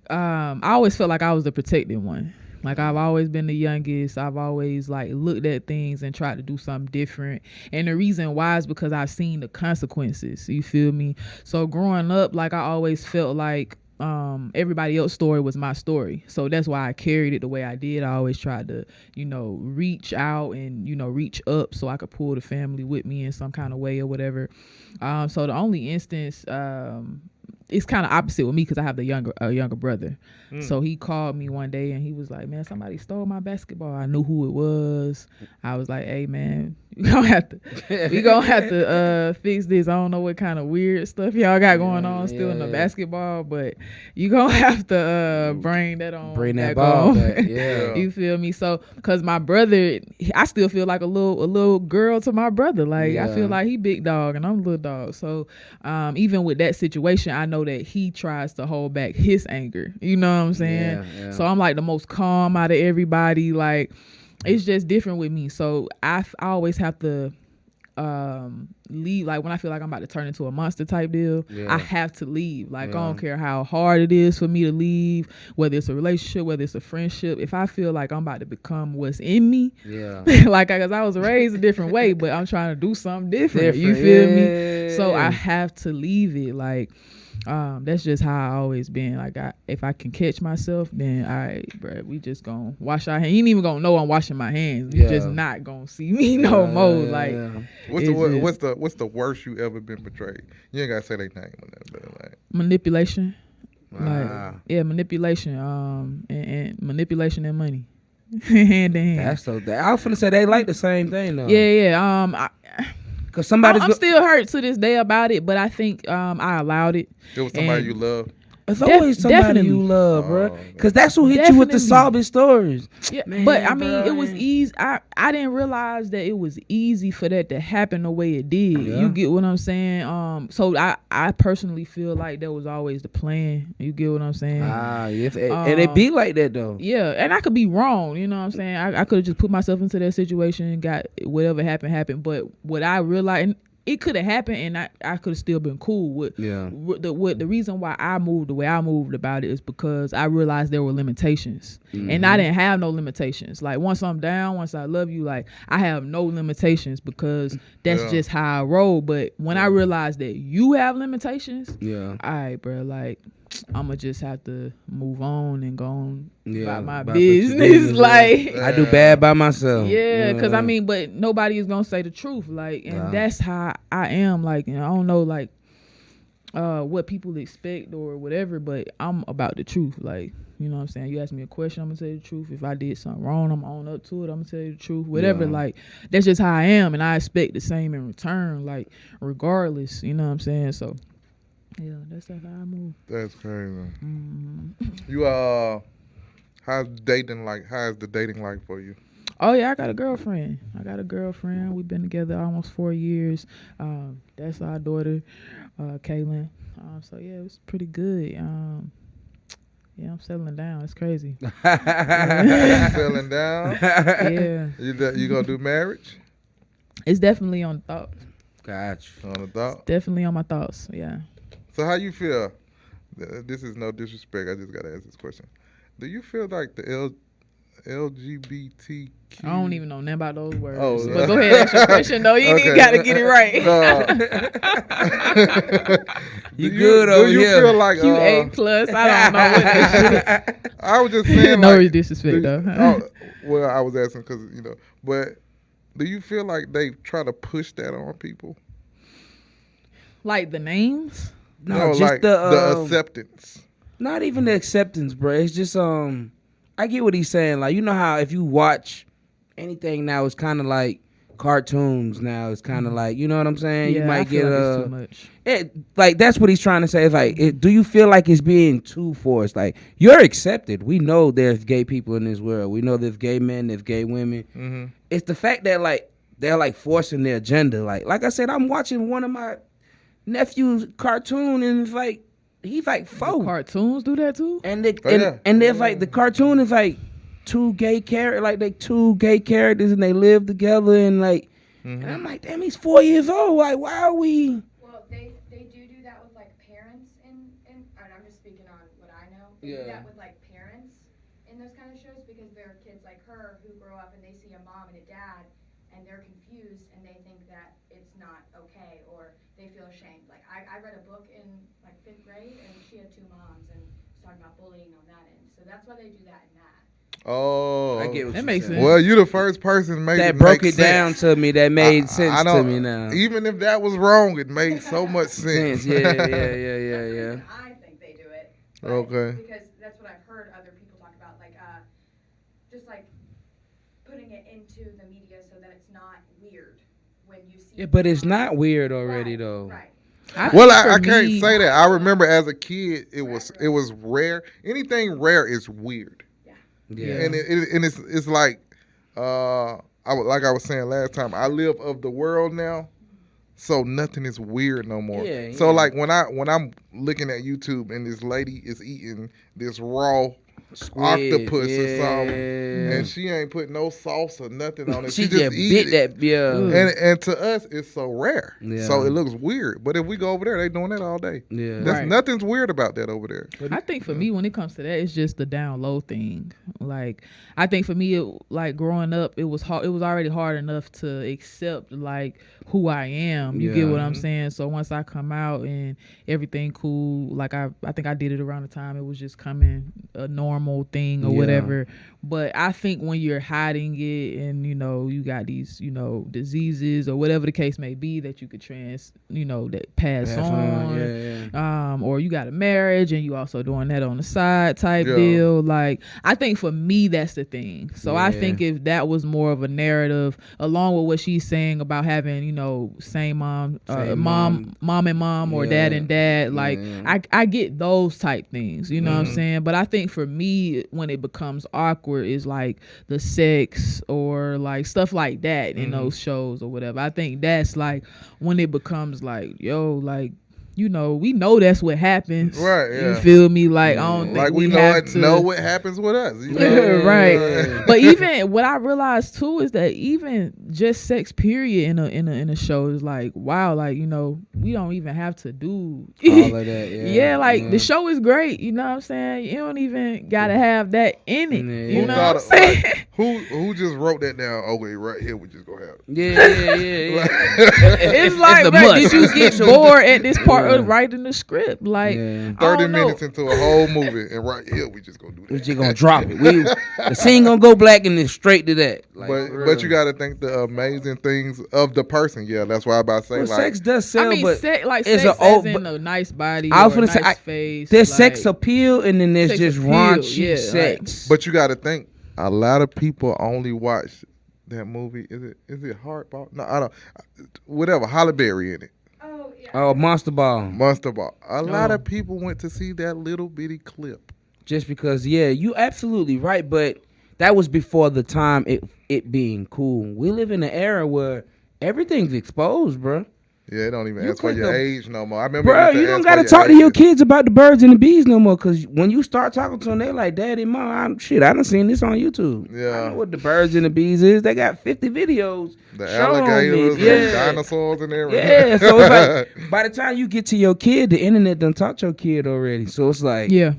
I always felt like I was the protected one. Like, I've always been the youngest. I've always like looked at things and tried to do something different. And the reason why is because I've seen the consequences. You feel me? So growing up, like, I always felt like everybody else's story was my story. So that's why I carried it the way I did. I always tried to, reach out and, reach up so I could pull the family with me in some kind of way or whatever. So the only instance, it's kind of opposite with me because I have a younger brother. So he called me one day and he was like, man, somebody stole my basketball. I knew who it was. I was like, hey, man, we gonna have to fix this. I don't know what kind of weird stuff y'all got going on still in the basketball, but you gonna have to bring that on. Bring that back ball on. back. Yeah. You feel me? So, cause my brother, I still feel like a little girl to my brother. Like I feel like he big dog and I'm little dog. So, even with that situation, I know that he tries to hold back his anger. You know what I'm saying? Yeah. So I'm like the most calm out of everybody. Like it's just different with me. So I always have to leave. Like when I feel like I'm about to turn into a monster type deal, I have to leave. Like I don't care how hard it is for me to leave, whether it's a relationship, whether it's a friendship. If I feel like I'm about to become what's in me, like cause I was raised a different way, but I'm trying to do something different. You feel me? So I have to leave it. Like that's just how I always been. Like if I can catch myself, then all right, bro, we just gonna wash our hands. You ain't even gonna know I'm washing my hands. You just not gonna see me no more. Like what's the worst you ever been betrayed? You ain't gotta say their name on that, but like manipulation. Wow. Like manipulation. And manipulation and money. Hand in hand. That's so. I was finna say they like the same thing though. Yeah. Cause somebody's. I'm still hurt to this day about it, but I think I allowed it. It was somebody you love. It's always somebody definitely. you love, bro. Cause that's who hit you with the sobbing stories. Yeah, Man, but I mean, bro. it was easy. I didn't realize that it was easy for that to happen the way it did. Yeah. You get what I'm saying? So I personally feel like that was always the plan. You get what I'm saying? And it be like that though. Yeah, and I could be wrong. You know what I'm saying? I could have just put myself into that situation and got whatever happened. But what I realized. It could have happened, and I could have still been cool with. The reason why I moved the way I moved about it is because I realized there were limitations, and I didn't have no limitations. Like once I'm down, once I love you, like I have no limitations because that's just how I roll. But when I realized that you have limitations, all right, bro, like I'ma just have to move on and go on about my business. Like I do bad by myself. Yeah, because I mean, but nobody is gonna say the truth. Like, and that's how I am. Like, and I don't know, like, what people expect or whatever, but I'm about the truth. Like, you know what I'm saying? You ask me a question, I'm gonna tell you the truth. If I did something wrong, I'm gonna own up to it. I'm gonna tell you the truth. Whatever. Like, that's just how I am, and I expect the same in return. Like, regardless. You know what I'm saying? So. Yeah, that's how I move. That's crazy. You how's dating like? How's the dating like for you? Oh yeah, I got a girlfriend. We've been together almost 4 years. That's our daughter, Kaylin. So yeah, it was pretty good. Yeah, I'm settling down. It's crazy. Settling down? Yeah. You gonna do marriage? It's definitely on the thoughts. Gotcha. On the thought? Definitely on my thoughts. Yeah. So how you feel? This is no disrespect. I just gotta ask this question. Do you feel like the LGBTQ? I don't even know nothing about those words. Oh, but go ahead, ask your question though. You ain't even gotta get it right. You good over here? Do you feel like Q8+? I don't know what that shit. I was just saying. No like, disrespect though. Well, I was asking because but do you feel like they try to push that on people? Like the names? No, just like the acceptance. Not even the acceptance, bro. It's just I get what he's saying. Like, you know how if you watch anything now, it's kind of like cartoons now. It's kind of like, you know what I'm saying? Yeah, you might I feel get like it's too much. Like that's what he's trying to say. It's like, do you feel like it's being too forced? Like, you're accepted. We know there's gay people in this world. We know there's gay men, there's gay women. Mm-hmm. It's the fact that like they're like forcing their agenda. Like I said, I'm watching one of my nephew's cartoon, and it's like he's like 4. The cartoons do that too, and there's like the cartoon is like two gay characters, and they live together, and like, and I'm like, damn, he's 4 years old. Like, why are we? Well, they do that with like parents and I'm just speaking on what I know. They do that with like parents in those kind of shows because there are kids like her who grow up and they see a mom and a dad and they're confused and they think that it's not okay or they feel ashamed. Like I read a book in like 5th grade and she had 2 moms and was talking about bullying on that end. So that's why they do that in that. Oh, I get what that you're makes saying. sense. Well, you the first person that broke it down to me. That made sense to me now. Even if that was wrong, it made so much sense. Yeah. I think they do it. Okay. Because that's what I've heard other people talk about. Like, just like putting it into the media so that it's not weird when you see. Yeah, but it's not weird already Right, though. Right. Well, think I for can't me- say that. I remember as a kid, it was rare. Anything rare is weird, Yeah. and it's like like I was saying last time. I live of the world now, so nothing is weird no more. Yeah, So yeah. like when I'm looking at YouTube and this lady is eating this raw Squid, octopus or yeah. something, and she ain't put no sauce or nothing on it. She just just eat bit it. that. Yeah. And to us, it's so rare. Yeah. So it looks weird. But if we go over there, they doing that all day. Yeah. That's Right. nothing's weird about that over there. I think for me, when it comes to that, it's just the down low thing. Like, I think for me, like growing up, it was hard. It was already hard enough to accept like who I am. You get Yeah. what I'm saying? So once I come out and everything cool, like I think I did it around the time it was just coming a normal thing or Yeah. whatever. But I think when you're hiding it and you got these diseases or whatever the case may be that you could that pass on. Yeah. Or you got a marriage and you also doing that on the side type Yeah. deal. Like, I think for me, that's the thing. So I Yeah. think if that was more of a narrative along with what she's saying about having, same mom, Same mom and mom or dad Yeah. and dad, like Yeah. I get those type things, you know what I'm Mhm. saying? But I think for me, when it becomes awkward is like the sex or like stuff like that in those shows or whatever. I think that's like when it becomes like, yo, like, we know that's what happens. Right, yeah. You feel me? Like, I don't think Like we have to know what happens with us. right. Yeah. But even what I realized too is that even just sex period in a show is like, wow, like, we don't even have to do All of that. Yeah. yeah, like Yeah. the show is great, you know what I'm saying? You don't even gotta have that in it. Yeah. You know what I'm saying? Who just wrote that down? Okay, right here we just go have it. Yeah. It's like, the bro, must. did you get bored at this part of writing the script? Like, Yeah. I 30 don't know. minutes into a whole movie, and right here we just gonna do that. We just gonna drop it. The scene gonna go black and then straight to that. Like, for But you real. got to think the amazing things of the person. Yeah, that's why I about to say Well, like sex does sell, I mean, but sex it's as a old- in a nice body I was or a finna say, nice face. there's like, sex appeal and then there's Sex just appeal, raunchy yeah, sex. But you got to think a lot of people only watch that movie. Is it Hardball? No, I don't. Whatever, Halle Berry in it. Oh yeah. Oh, Monster Ball. Monster Ball. A lot Oh. of people went to see that little bitty clip. Just because, yeah, you absolutely right, but that was before the time it being cool. We live in an era where everything's exposed, bro. Yeah, it don't even You ask for click your a- age no more. I remember. Bro, it used you to don't ask gotta for talk to your age. kids about the birds and the bees no more, because when you start talking to them, they're like, Daddy, Mom, I done seen this on YouTube. Yeah. I know what the birds and the bees is. They got 50 videos. The showing alligators, me. and dinosaurs, and everything. Yeah, so it's like, by the time you get to your kid, the internet done taught your kid already. So it's like, Yeah.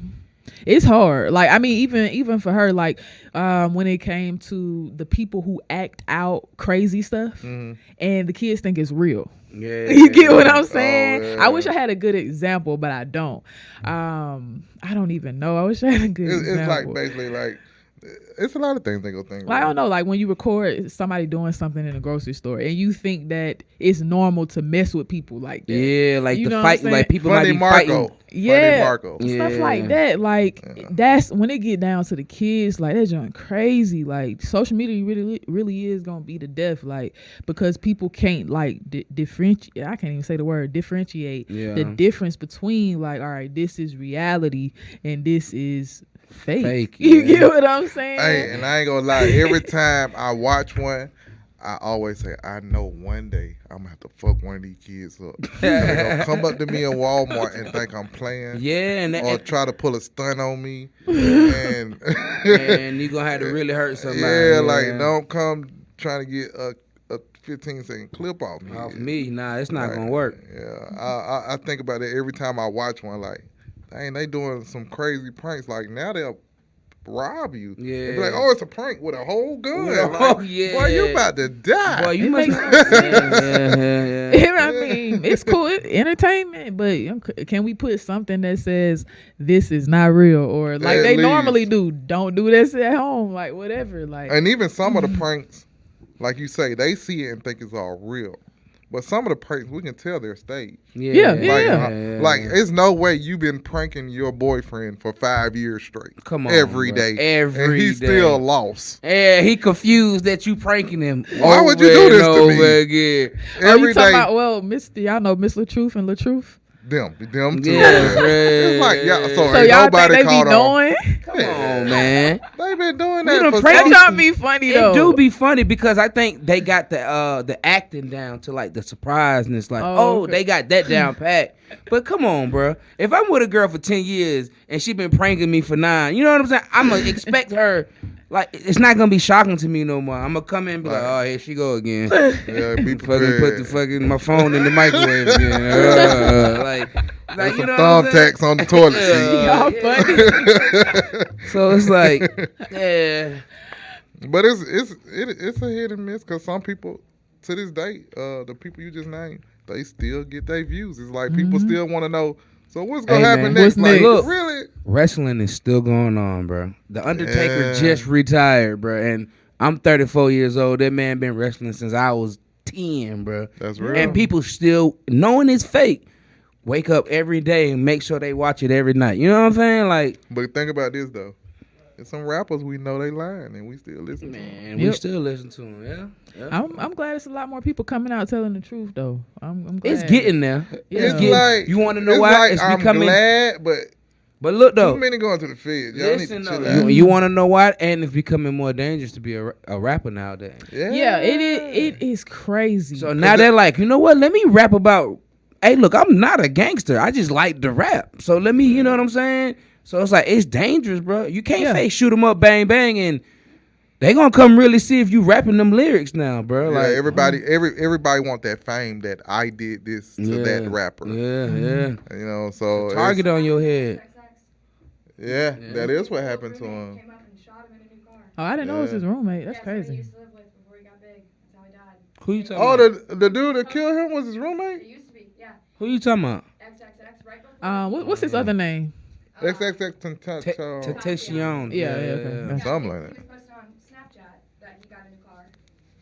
It's hard. Like, I mean, even for her, like, when it came to the people who act out crazy stuff and the kids think it's real. yeah, You get what I'm saying? yeah. I wish I had a good example, but I don't. I don't even know. I wish I had a good It's example. like basically like it's a lot of things they go think. Like, I don't know, like when you record somebody doing something in a grocery store and you think that it's normal to mess with people like that. Yeah, like You the know what fight, I'm saying? like people Funny might be Marco. fighting. Yeah. Funny Marco. Yeah. Stuff like that, like that's when it get down to the kids, like they're doing crazy. Like social media really is gonna be the death, like because people can't like differentiate. I can't even say the word differentiate. Yeah. The difference between like, all right, this is reality and this is fake. You yeah. get what I'm saying? Hey, and I ain't gonna lie. Every time I watch one, I always say, I know one day I'm gonna have to fuck one of these kids up. They gonna come up to me in Walmart and think I'm playing. Yeah, and, Or try to pull a stunt on me. And and you gonna have to really hurt somebody. yeah, like don't come trying to get a 15-second clip off me. Off me, nah, it's not Like, gonna work. Yeah, I think about it every time I watch one. Like, dang, they doing some crazy pranks. Like now they'll rob you. Yeah. They be like, oh, it's a prank with a whole gun. With a Like, whole- yeah. Boy, you about to die. Boy, you It must. makes no sense. Yeah. I mean, it's cool, it's entertainment, but can we put something that says this is not real, or like At they least. normally do? Don't do this at home, like whatever. Like, And even some of the pranks, like you say, they see it and think it's all real. But some of the pranks, we can tell they're staged. Yeah. Like, it's no way you've been pranking your boyfriend for 5 years straight. Come on, every bro. day, Every and he's day. still lost. Yeah, he confused that you pranking him. Why would you do this to me? Again. Every you talking day, about, well, y'all know Miss LaTruth and LaTruth? them too. Yeah, It's like, yeah. So, So ain't y'all think nobody they be caught on. knowing? Come on, man. They been doing We that done for pranked so That don't be funny though. It do be funny because I think they got the acting down to like the surpriseness. Like, Okay. they got that down pat. But come on, bro. If I'm with a girl for 10 years and she been pranking me for 9, you know what I'm saying? I'm gonna expect her. Like, it's not gonna be shocking to me no more. I'm gonna come in and be like, oh, here she go again. Yeah, be Fucking prepared. put my phone in the microwave again. Like There's you some know what I'm saying? thumbtacks on the toilet seat. Y'all funny. So it's like, yeah. But it's a hit and miss because some people to this day, the people you just named, they still get their views. It's like people still want to know. So what's gonna happen man, next? what's Like, next? Look, really? Wrestling is still going on, bro. The Undertaker Yeah. just retired, bro, and I'm 34 years old. That man been wrestling since I was 10, bro. That's real. And people still, knowing it's fake, wake up every day and make sure they watch it every night. You know what I'm saying? Like, But think about this though. There's some rappers we know they lying and we still listen to them. man, we still listen to them. Yeah. I'm glad it's a lot more people coming out telling the truth though. I'm glad. It's getting there. Yeah. It's It's getting, like you want to know it's why? Like, It's I'm becoming. glad, but But look though, too many going to the feds. Y'all listen need to though, chill out. you want to know why? And it's becoming more dangerous to be a rapper nowadays. Yeah, it is crazy. So now they're like, you know what? Let me rap about. Hey, look, I'm not a gangster. I just like to rap. So let me, you know what I'm saying? So it's like it's dangerous, bro. You can't fake shoot 'em up, bang bang, and they gonna come really see if you rapping them lyrics now, bro. Yeah, Like everybody want that fame that I did this to that rapper. Yeah. You know, so Target on your head. yeah, that is what happened to him. Came up and shot him in a new car. Oh, I didn't know it was his roommate. That's Yeah, somebody he crazy. used to live with before he got big. That's how he died. Who you talking Oh, about? the dude that killed him was his It roommate? used to be, yeah. Who you talking about? XXX, right before. What's his other name? XXX Tentacion. Yeah, okay. Something like that. He was posting on Snapchat that he got in a car,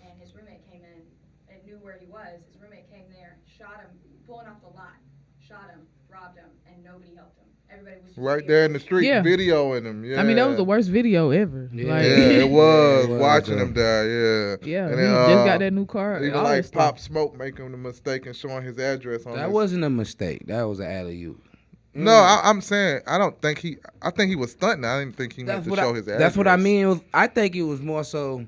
and his roommate came in and knew where he was. His roommate came there, shot him, pulling off the lot, shot him, robbed him, and nobody helped him. Everybody was just Right there in the street, Yeah. videoing him. Yeah. I mean, that was the worst video ever. Yeah. Like, Yeah, it was. It was, Watching yeah. him die, yeah. yeah, And he then, just got that new car. Even all that like stuff. Pop Smoke making the mistake and showing his address on That his- wasn't a mistake. That was an alley-oop. No, I'm saying I think he was stunting. I didn't think he meant to show his address. That's what I mean. I think it was more so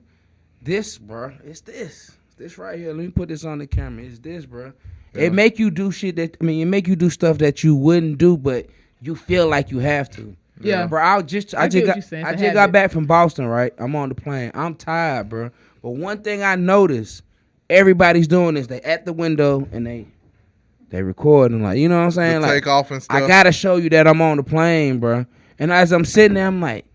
this, bro. It's this. This right here. Let me put this on the camera. It's this, bro. Yeah. It make you do shit it make you do stuff that you wouldn't do, but you feel like you have to. Yeah. Bro, I just get what you're saying. I It's a just got habit. back from Boston, right? I'm on the plane. I'm tired, bro. But one thing I noticed, everybody's doing this. They at the window and they recording, like, you know what I'm saying? The Like, take off and stuff. I gotta show you that I'm on the plane, bro. And as I'm sitting there, I'm like,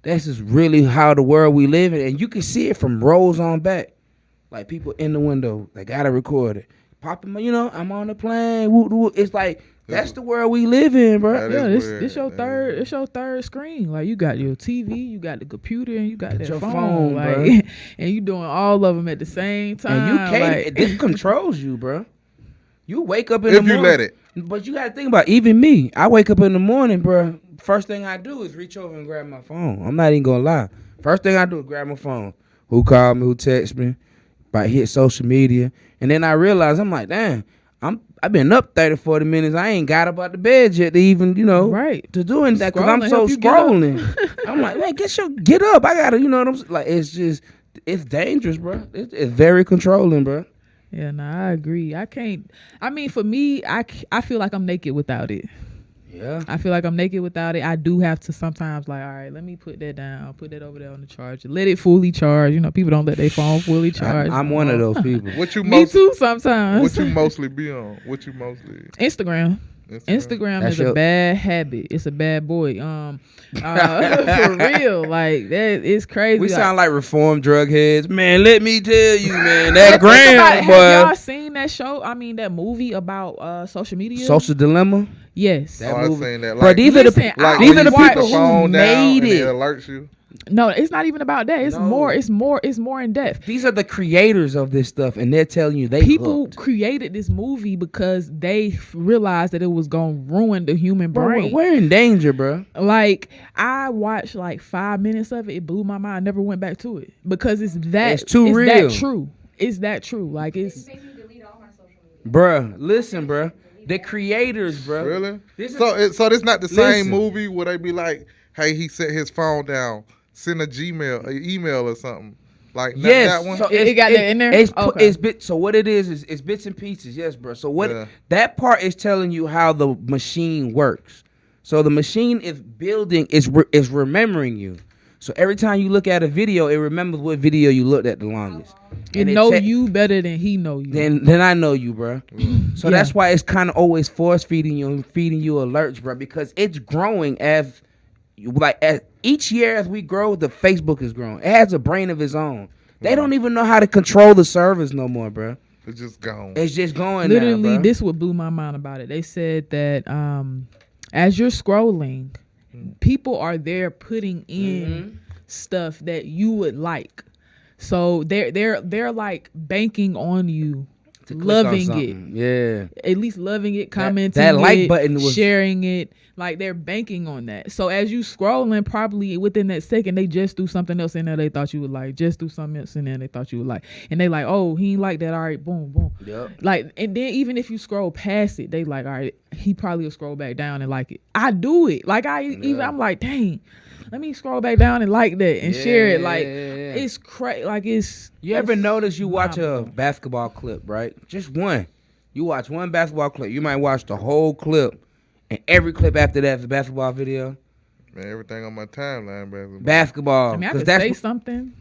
this is really how the world we live in. And you can see it from rows on back. Like, people in the window, they gotta record it. Popping, you know, I'm on the plane. Woo, woo. It's like, that's the world we live in, bro. That is Yeah, weird. this your third. It's your third screen. Like, you got your TV, you got the computer, and you got that your phone. phone, like, bruh. and you doing all of them at the same time. And you can't, like- this controls you, bro. You wake up in If the you morning. let it. But you gotta think about, even me, I wake up in the morning, bro. First thing I do is reach over and grab my phone. I'm not even gonna lie. First thing I do is grab my phone. Who called me, who text me, hit social media. And then I realize, I'm like, damn, I've been up 30, 40 minutes. I ain't got up out the bed yet to even, Right. to doing that because I'm Scrolling so help you get up. scrolling. I'm like, man, get up. I gotta, you know what I'm saying? Like, it's dangerous, bro. It's very controlling, bro. Yeah, I agree. I can't. I mean, for me, I feel like I'm naked without it. Yeah. I feel like I'm naked without it. I do have to sometimes, like, all right, let me put that down, put that over there on the charger, let it fully charge. You know, people don't let their phone fully charge. I'm one of those people. What you Me most too. Sometimes. what you mostly be on? What you mostly Instagram. Instagram That's is a bad habit. It's a bad boy. For real, like that. It's crazy. We Like, sound like reformed drug heads. Man, let me tell you, man, that think about it. gram, Have y'all boy. seen that show? I mean, that movie about social media. Social dilemma. Yes. That Oh, I movie. seen that. Bro, Like, these are the Listen, people. like These when are the you put people the phone who down made and it. it alerts you. No, it's not even about that. It's No. more. It's more in depth. These are the creators of this stuff, and they're telling you People hooked. created this movie because they realized that it was gonna ruin the human brain. We're in danger, bro. Like, I watched like 5 minutes of it. It blew my mind. I never went back to it because it's that. It's too real. That true. It's that true. Like It it's. makes me delete all my social media. Bruh, listen, bruh. The creators, bruh. Really? This is- So it's not the same Listen. movie where they be like, hey, he set his phone down, send an email or something. Like Yes, that one. so It got that in there? It's, Okay. it's so what it is it's bits and pieces, yes, bro. So what Yeah. that part is telling you how the machine works. So the machine is building, is remembering you. So every time you look at a video, it remembers what video you looked at the longest. It And know check- you better than he know you. Then I know you, bro. So Yeah. that's why it's kind of always force feeding you and feeding you alerts, bro, because it's growing as each year as we grow, the Facebook is growing. It has a brain of its own. They don't even know how to control the servers no more, bro. It's just gone. It's just going Literally, now, bro. this what blew my mind about it. They said that as you're scrolling, people are there putting in stuff that you would like. So they're like banking on you, To click on loving it. something. Yeah. At least loving it, commenting that like it, button was- sharing it. Like they're banking on that. So as you scrolling, probably within that second, they just do something else in there they thought you would like. Just do something else in there they thought you would like. And they like, oh, he ain't like that. All right, boom, boom. Yep. Like, and then even if you scroll past it, they like, all right, he probably will scroll back down and like it. I do it. Like I'm like, dang, let me scroll back down and like that and share it. Like it's crazy. Like it's. You ever notice you watch a mind-blowing. basketball clip, right? Just one. You watch one basketball clip. You might watch the whole clip, and every clip after that is a basketball video. Man, everything on my timeline, basketball. Basketball. I mean, I 'Cause could that's say what- something.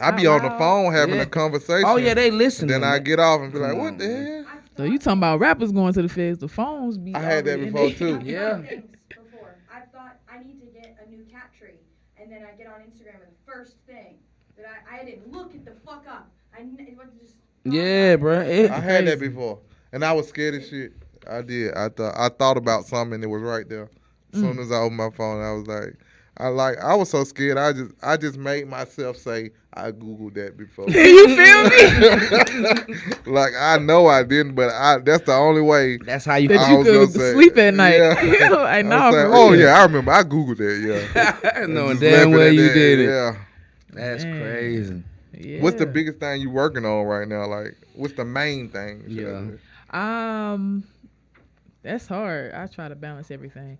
I be on the Wow. phone having Yeah. a conversation. Oh yeah, they listen. Then to I that. get off and be like, Come what on, the man. hell? So you talking about rappers going to the feds? The phones be. I had that already in before there. too. I've Yeah. done things before. I've thought I need to get a new cat tree, and then I get on Instagram and the first thing that I didn't look it the fuck up. It was just. Yeah, bro. I had that before, and I was scared as shit. I did. I thought about something, and it was right there. As soon as I opened my phone, I was like, I was so scared. I just made myself say I googled that before. You feel me? Like I know I didn't, but that's the only way. That's how you. That I you was gonna could say- sleep at night. Yeah. Like, I nah, was for saying, oh real. yeah, I remember. I googled that. Yeah, Knowing Just damn left well at you that, did it. Yeah. That's Man. crazy. Yeah. What's the biggest thing you working on right now? Like, what's the main thing? should I Yeah. say? That's hard. I try to balance everything.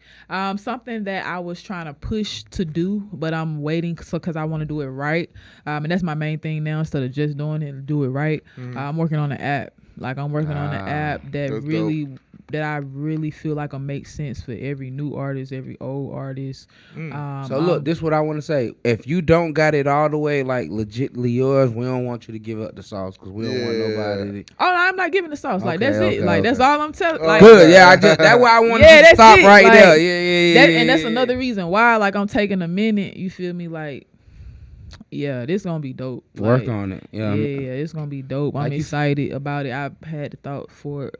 Something that I was trying to push to do, but I'm waiting because I want to do it right. And that's my main thing now. Instead of just doing it, and do it right. I'm working on an app. Like I'm working on an app that that's really that I really feel like will make sense for every new artist, every old artist. So look, this is what I want to say. If you don't got it all the way, like legitly yours, we don't want you to give up the sauce because we don't want Yeah. nobody. To, Oh, no, I'm not giving the sauce. Like Okay, that's okay, it. Like that's okay. all I'm telling. Like, Good, yeah. That's why I wanted Yeah, to that's stop it, right like, there. Yeah. and that's another reason why. Like I'm taking a minute. You feel me? Like, yeah, this gonna be dope. Work Like, on it. Yeah, Yeah. it's gonna be dope. Like I'm you- excited about it. I've had the thought for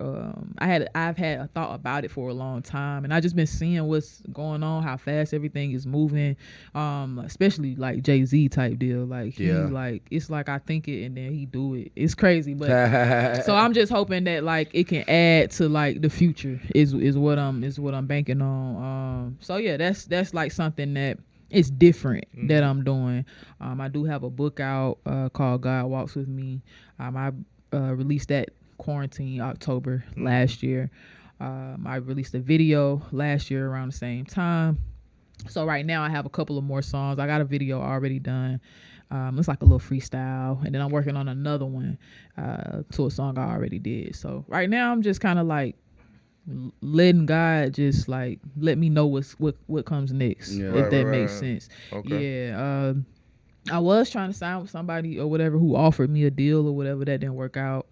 I've had a thought about it for a long time, and I just been seeing what's going on, how fast everything is moving. Especially like Jay-Z type deal. Like he Yeah. like it's like I think it and then he do it. It's crazy, but so I'm just hoping that like it can add to like the future is what I'm banking on. So yeah, that's like something that it's different that I'm doing. I do have a book out called God Walks With Me. I released that quarantine October last year. I released a video last year around the same time. So right now I have a couple of more songs. I got a video already done. It's like a little freestyle, and then I'm working on another one to a song I already did. So right now I'm just kind of like letting God just like let me know what comes next, Yeah. if Right, that right, makes right. sense. Okay. Yeah. I was trying to sign with somebody or whatever who offered me a deal or whatever that didn't work out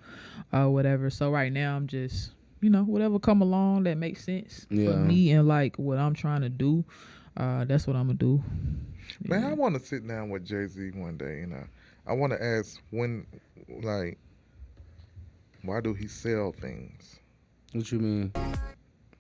or whatever. So right now I'm just whatever come along that makes sense Yeah. for me and like what I'm trying to do. That's what I'm gonna do. Man, I want to sit down with Jay-Z one day, I want to ask why do he sell things? What you mean?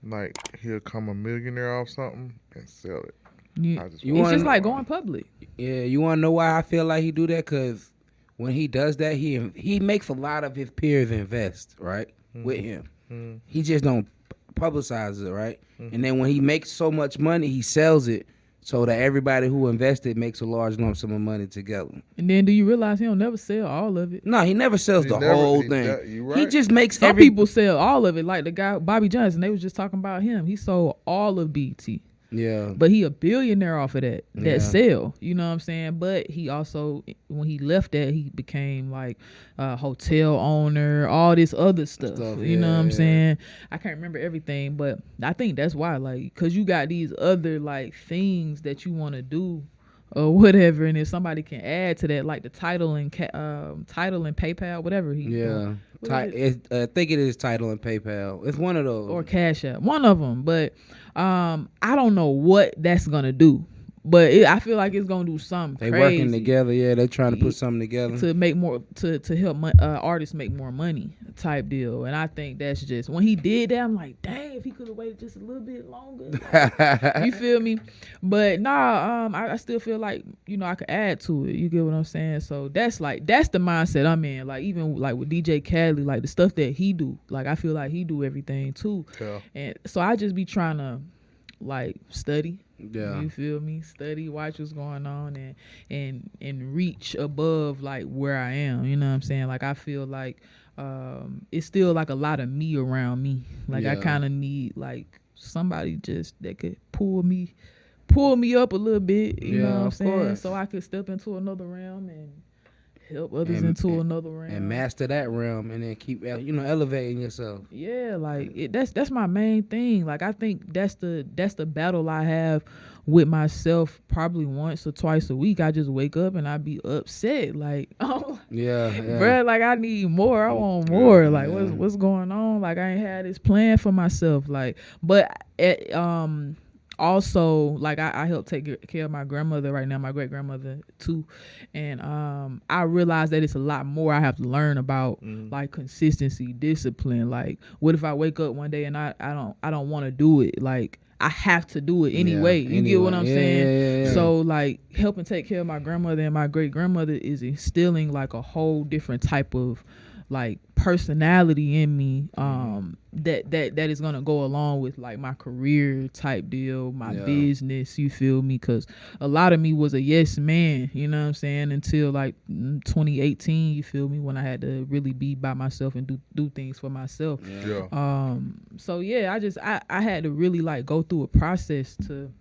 Like he'll come a millionaire off something and sell it. It's wanna just know- like going public. Yeah, you want to know why I feel like he do that? Because when he does that, he makes a lot of his peers invest, right, with him. He just don't publicize it, right? And then when he makes so much money, he sells it so that everybody who invested makes a large lump sum of money together. And then do you realize he don't never sell all of it? No, he never sells the whole thing. You He right. just makes Some people sell all of it, like the guy Bobby Johnson. They was just talking about him. He sold all of BT. Yeah. But he a billionaire off of that Yeah. sale. You know what I'm saying? But he also, when he left that, he became like a hotel owner, all this other stuff. You know what I'm saying? I can't remember everything, but I think that's why, like, because you got these other like things that you want to do or whatever, and if somebody can add to that, like the title and PayPal, whatever he Yeah. what is it? I think it is Tidal and PayPal. It's one of those. Or Cash App, one of them. But I don't know what that's gonna do. But I feel like it's gonna do something. They crazy working together. Yeah, they trying to put something together to make more to help artists make more money type deal. And I think that's just when he did that, I'm like, dang, if he could have waited just a little bit longer. You feel me? But I still feel like, you know, I could add to it. You get what I'm saying? So that's the mindset I'm in. Like even like with DJ Khaled, like the stuff that he do, like I feel like he do everything too. Yeah. And so I just be trying to like study. Yeah. You feel me? Study, watch what's going on, and reach above like where I am. You know what I'm saying? Like I feel like it's still like a lot of me around me. Like I kind of need like somebody just that could pull me up a little bit. You know what I'm saying? Course. So I could step into another realm and help others into another realm and master that realm, and then keep elevating yourself. Yeah, like that's my main thing. Like I think that's the battle I have with myself probably once or twice a week. I just wake up and I be upset. Like, oh Yeah. bruh, like I need more. I want more. Like what's going on? Like I ain't had this plan for myself. Like, but also, like I help take care of my grandmother right now, my great grandmother too, and I realize that it's a lot more I have to learn about, like consistency, discipline. Like, what if I wake up one day and I don't want to do it? Like, I have to do it anyway. You get what I'm saying? Yeah. So like helping take care of my grandmother and my great grandmother is instilling like a whole different type of like personality in me that is gonna go along with like my career type deal, my business, you feel me? Because a lot of me was a yes man, you know what I'm saying, until like 2018, you feel me, when I had to really be by myself and do things for myself. So yeah, I had to really like go through a process to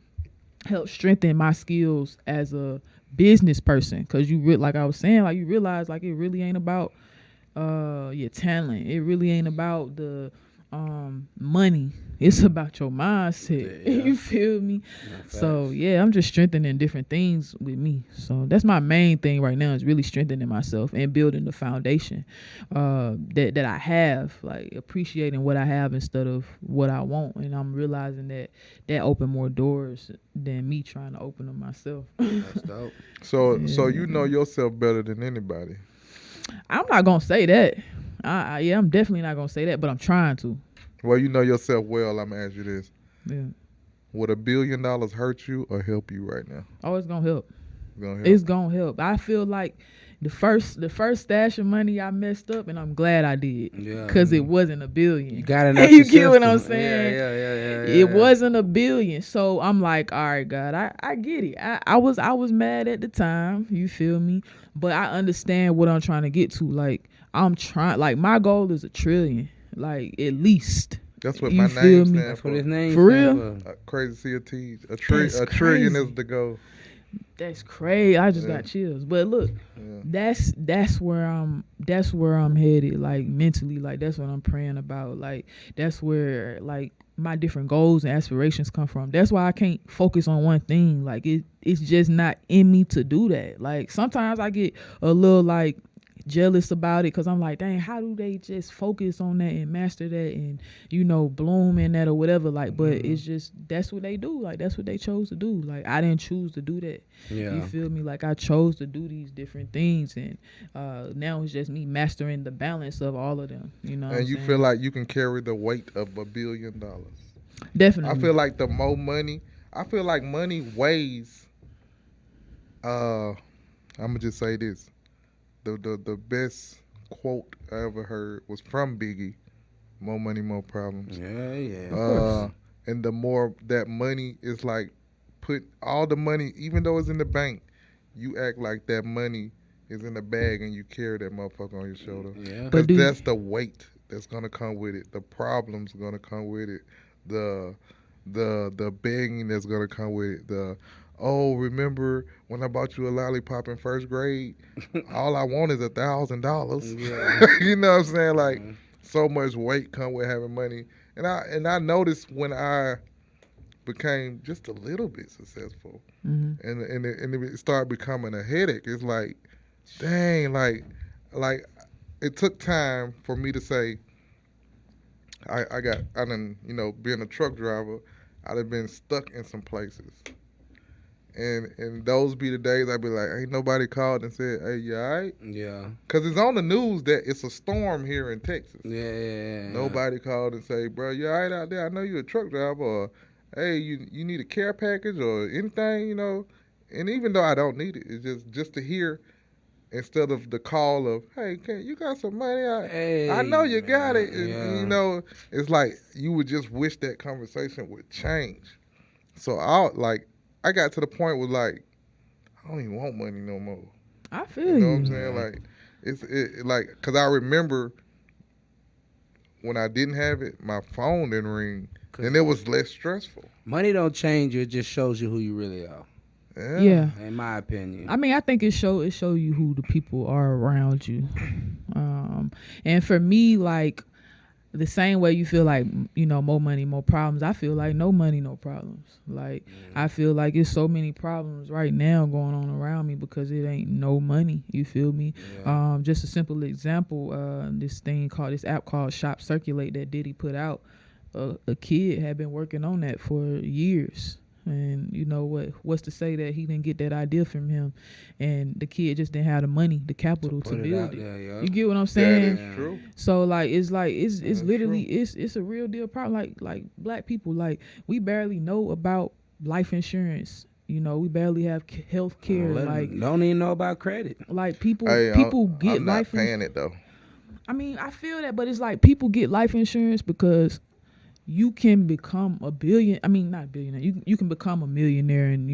help strengthen my skills as a business person, because like I was saying, like you realize like it really ain't about your talent. It really ain't about the money. It's about your mindset. You feel me? So yeah, I'm just strengthening different things with me. So that's my main thing right now, is really strengthening myself and building the foundation that I have, like appreciating what I have instead of what I want. And I'm realizing that opened more doors than me trying to open them myself. That's dope. So you know yourself better than anybody. I'm not gonna say that. I'm definitely not gonna say that, but I'm trying to. Well, you know yourself well. I'm gonna ask you this: Yeah. would $1 billion hurt you or help you right now? Oh, it's gonna help. Help. It's gonna help. I feel like the first stash of money I messed up, and I'm glad I did. Yeah. Because it wasn't $1 billion. You got it. You get what I'm saying? Yeah. It wasn't $1 billion. So I'm like, all right, God, I get it. I was mad at the time. You feel me? But I understand what I'm trying to get to. Like I'm trying. Like my goal is $1 trillion. Like at least. That's what You my feel name me? stands That's for. what his name. For stand real? for. Crazy to see a T. A That's trillion crazy. is the goal. That's crazy. I just got chills. But look, that's where I'm headed, like mentally. Like that's what I'm praying about. Like that's where like my different goals and aspirations come from. That's why I can't focus on one thing. Like it's just not in me to do that. Like sometimes I get a little like jealous about it, because I'm like, dang, how do they just focus on that and master that and bloom in that or whatever, like, but it's just that's what they do. Like that's what they chose to do. Like I didn't choose to do that. You feel me? Like I chose to do these different things, and now it's just me mastering the balance of all of them, And you feel like you can carry the weight of $1 billion. Definitely. I feel like the more money, I feel like money weighs. I'm gonna just say this: the best quote I ever heard was from Biggie: "More money, more problems." Yeah, yeah. And the more that money is like, put all the money, even though it's in the bank, you act like that money is in the bag and you carry that motherfucker on your shoulder. Yeah. Because But that's the weight that's gonna come with it. The problems are gonna come with it. The the begging that's gonna come with it. The oh, remember when I bought you a lollipop in first grade? All I want is $1,000. Yeah. You know what I'm saying? Like so much weight come with having money. And I noticed when I became just a little bit successful, and it started becoming a headache. It's like, dang, like it took time for me to say, I done, being a truck driver, I'd have been stuck in some places. And those be the days I'd be like, ain't nobody called and said, hey, you all right? Yeah. Because it's on the news that it's a storm here in Texas. Yeah. Nobody called and say, bro, you all right out there? I know you're a truck driver. Or, hey, you need a care package or anything. And even though I don't need it, it's just to hear instead of the call of, hey, you got some money? I know you got it. And, it's like you would just wish that conversation would change. So I got to the point where like, I don't even want money no more. I feel You know what I'm you. saying? Like, it's like, because I remember when I didn't have it, my phone didn't ring, and it was less stressful. Money don't change you. It just shows you who you really are. Yeah. In my opinion. I mean, I think it show you who the people are around you. And for me, like the same way you feel like, more money, more problems, I feel like no money, no problems. Like I feel like it's so many problems right now going on around me because it ain't no money. You feel me? Yeah. Just a simple example, this app called Shop Circulate that Diddy put out. A kid had been working on that for years. And you know what's to say that he didn't get that idea from him, and the kid just didn't have the money, the capital to build it. Yeah. You get what I'm saying? That is true. So like it's literally true. it's a real deal problem. Like black people, like we barely know about life insurance. We barely have health care. Like don't even know about credit. like people get I'm not life. paying it though. I mean, I feel that, but it's like people get life insurance because you can become not a billionaire. You can become a millionaire and,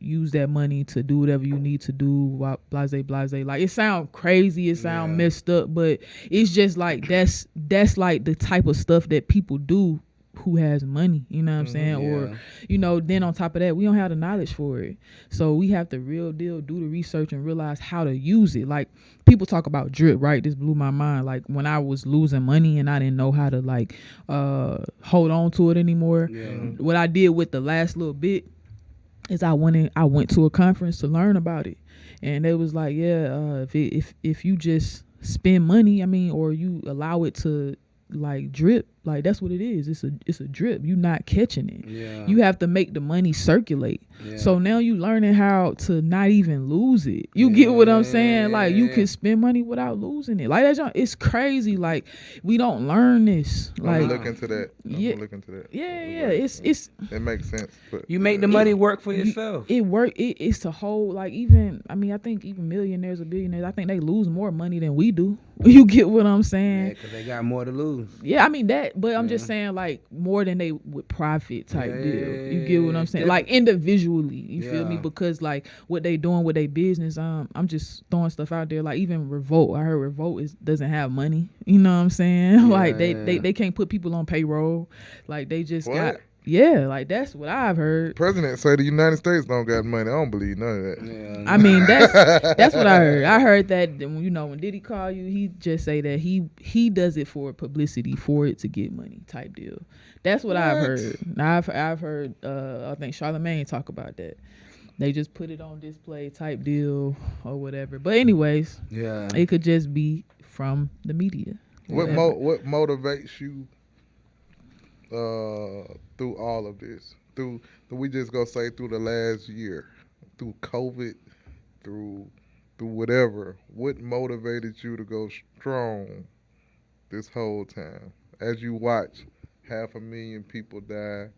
use that money to do whatever you need to do, blase. Like, it sounds crazy, it sounds messed up, but it's just like, that's like the type of stuff that people do who has money, you know what I'm saying? Yeah. Or, then on top of that, we don't have the knowledge for it. So we have to real deal do the research and realize how to use it. Like, people talk about drip, right? This blew my mind. Like, when I was losing money and I didn't know how to, like, hold on to it anymore, what I did with the last little bit is I went to a conference to learn about it. And they was like, if you just spend money, or you allow it to, like, drip, like, that's what it is. It's a drip. You not catching it. Yeah. You have to make the money circulate. Yeah. So now you learning how to not even lose it. You get what I'm saying? Like, you can spend money without losing it. Like, it's crazy. Like, we don't learn this. I'm Like, gonna look into that. yeah. It's it makes sense. But You make the money work for yourself. it work. It's the whole, like, even, I think even millionaires or billionaires, I think they lose more money than we do. You get what I'm saying? Yeah, because they got more to lose. Yeah, I mean that, but I'm just saying, like, more than they would profit type deal. You get what I'm saying? Like, individually, you feel me? Because, like, what they doing with their business, I'm just throwing stuff out there. Like, even Revolt, I heard Revolt doesn't have money. You know what I'm saying? Like, they can't put people on payroll. Like, they just got. Yeah, like, that's what I've heard. President say the United States don't got money. I don't believe none of that. Yeah. I mean, that's what I heard. I heard that, when Diddy call you, he just say that he does it for publicity, for it to get money type deal. That's what I've heard. Now, I've heard, I think Charlamagne talk about that. They just put it on display type deal or whatever. But anyways, it could just be from the media. What motivates you through all of this? Through we just gonna say through the last year, through COVID, through whatever. What motivated you to go strong this whole time as you watch 500,000 people die,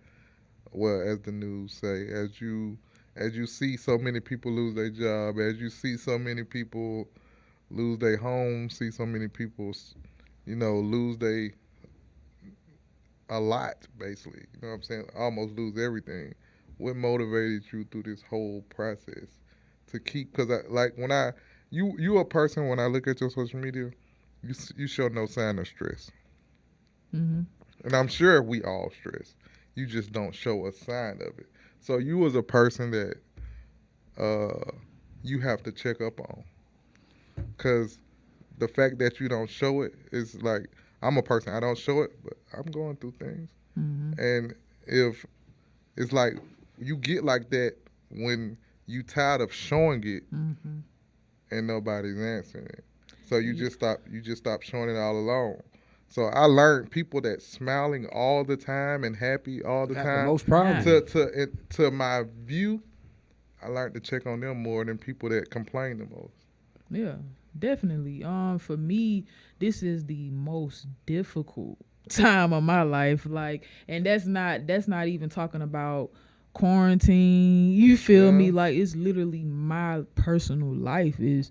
well, as the news say, as you see so many people lose their job, as you see so many people lose their home, see so many people, lose their a lot basically. You know what I'm saying? Almost lose everything. What motivated you through this whole process to keep? Because you a person when I look at your social media, you show no sign of stress, Mm-hmm. and I'm sure we all stress. You just don't show a sign of it. So you as a person that you have to check up on, because the fact that you don't show it is like I'm a person. I don't show it, but I'm going through things, Mm-hmm. and if it's like you get like that when you tired of showing it Mm-hmm. and nobody's answering it. So you just stop showing it all alone. So I learned people that smiling all the time and happy all the Got the time. most problems. To my view, I learned to check on them more than people that complain the most. Yeah, definitely. For me, this is the most difficult time of my life. Like, and that's not even talking about quarantine. You feel me? Yeah. Like, it's literally my personal life is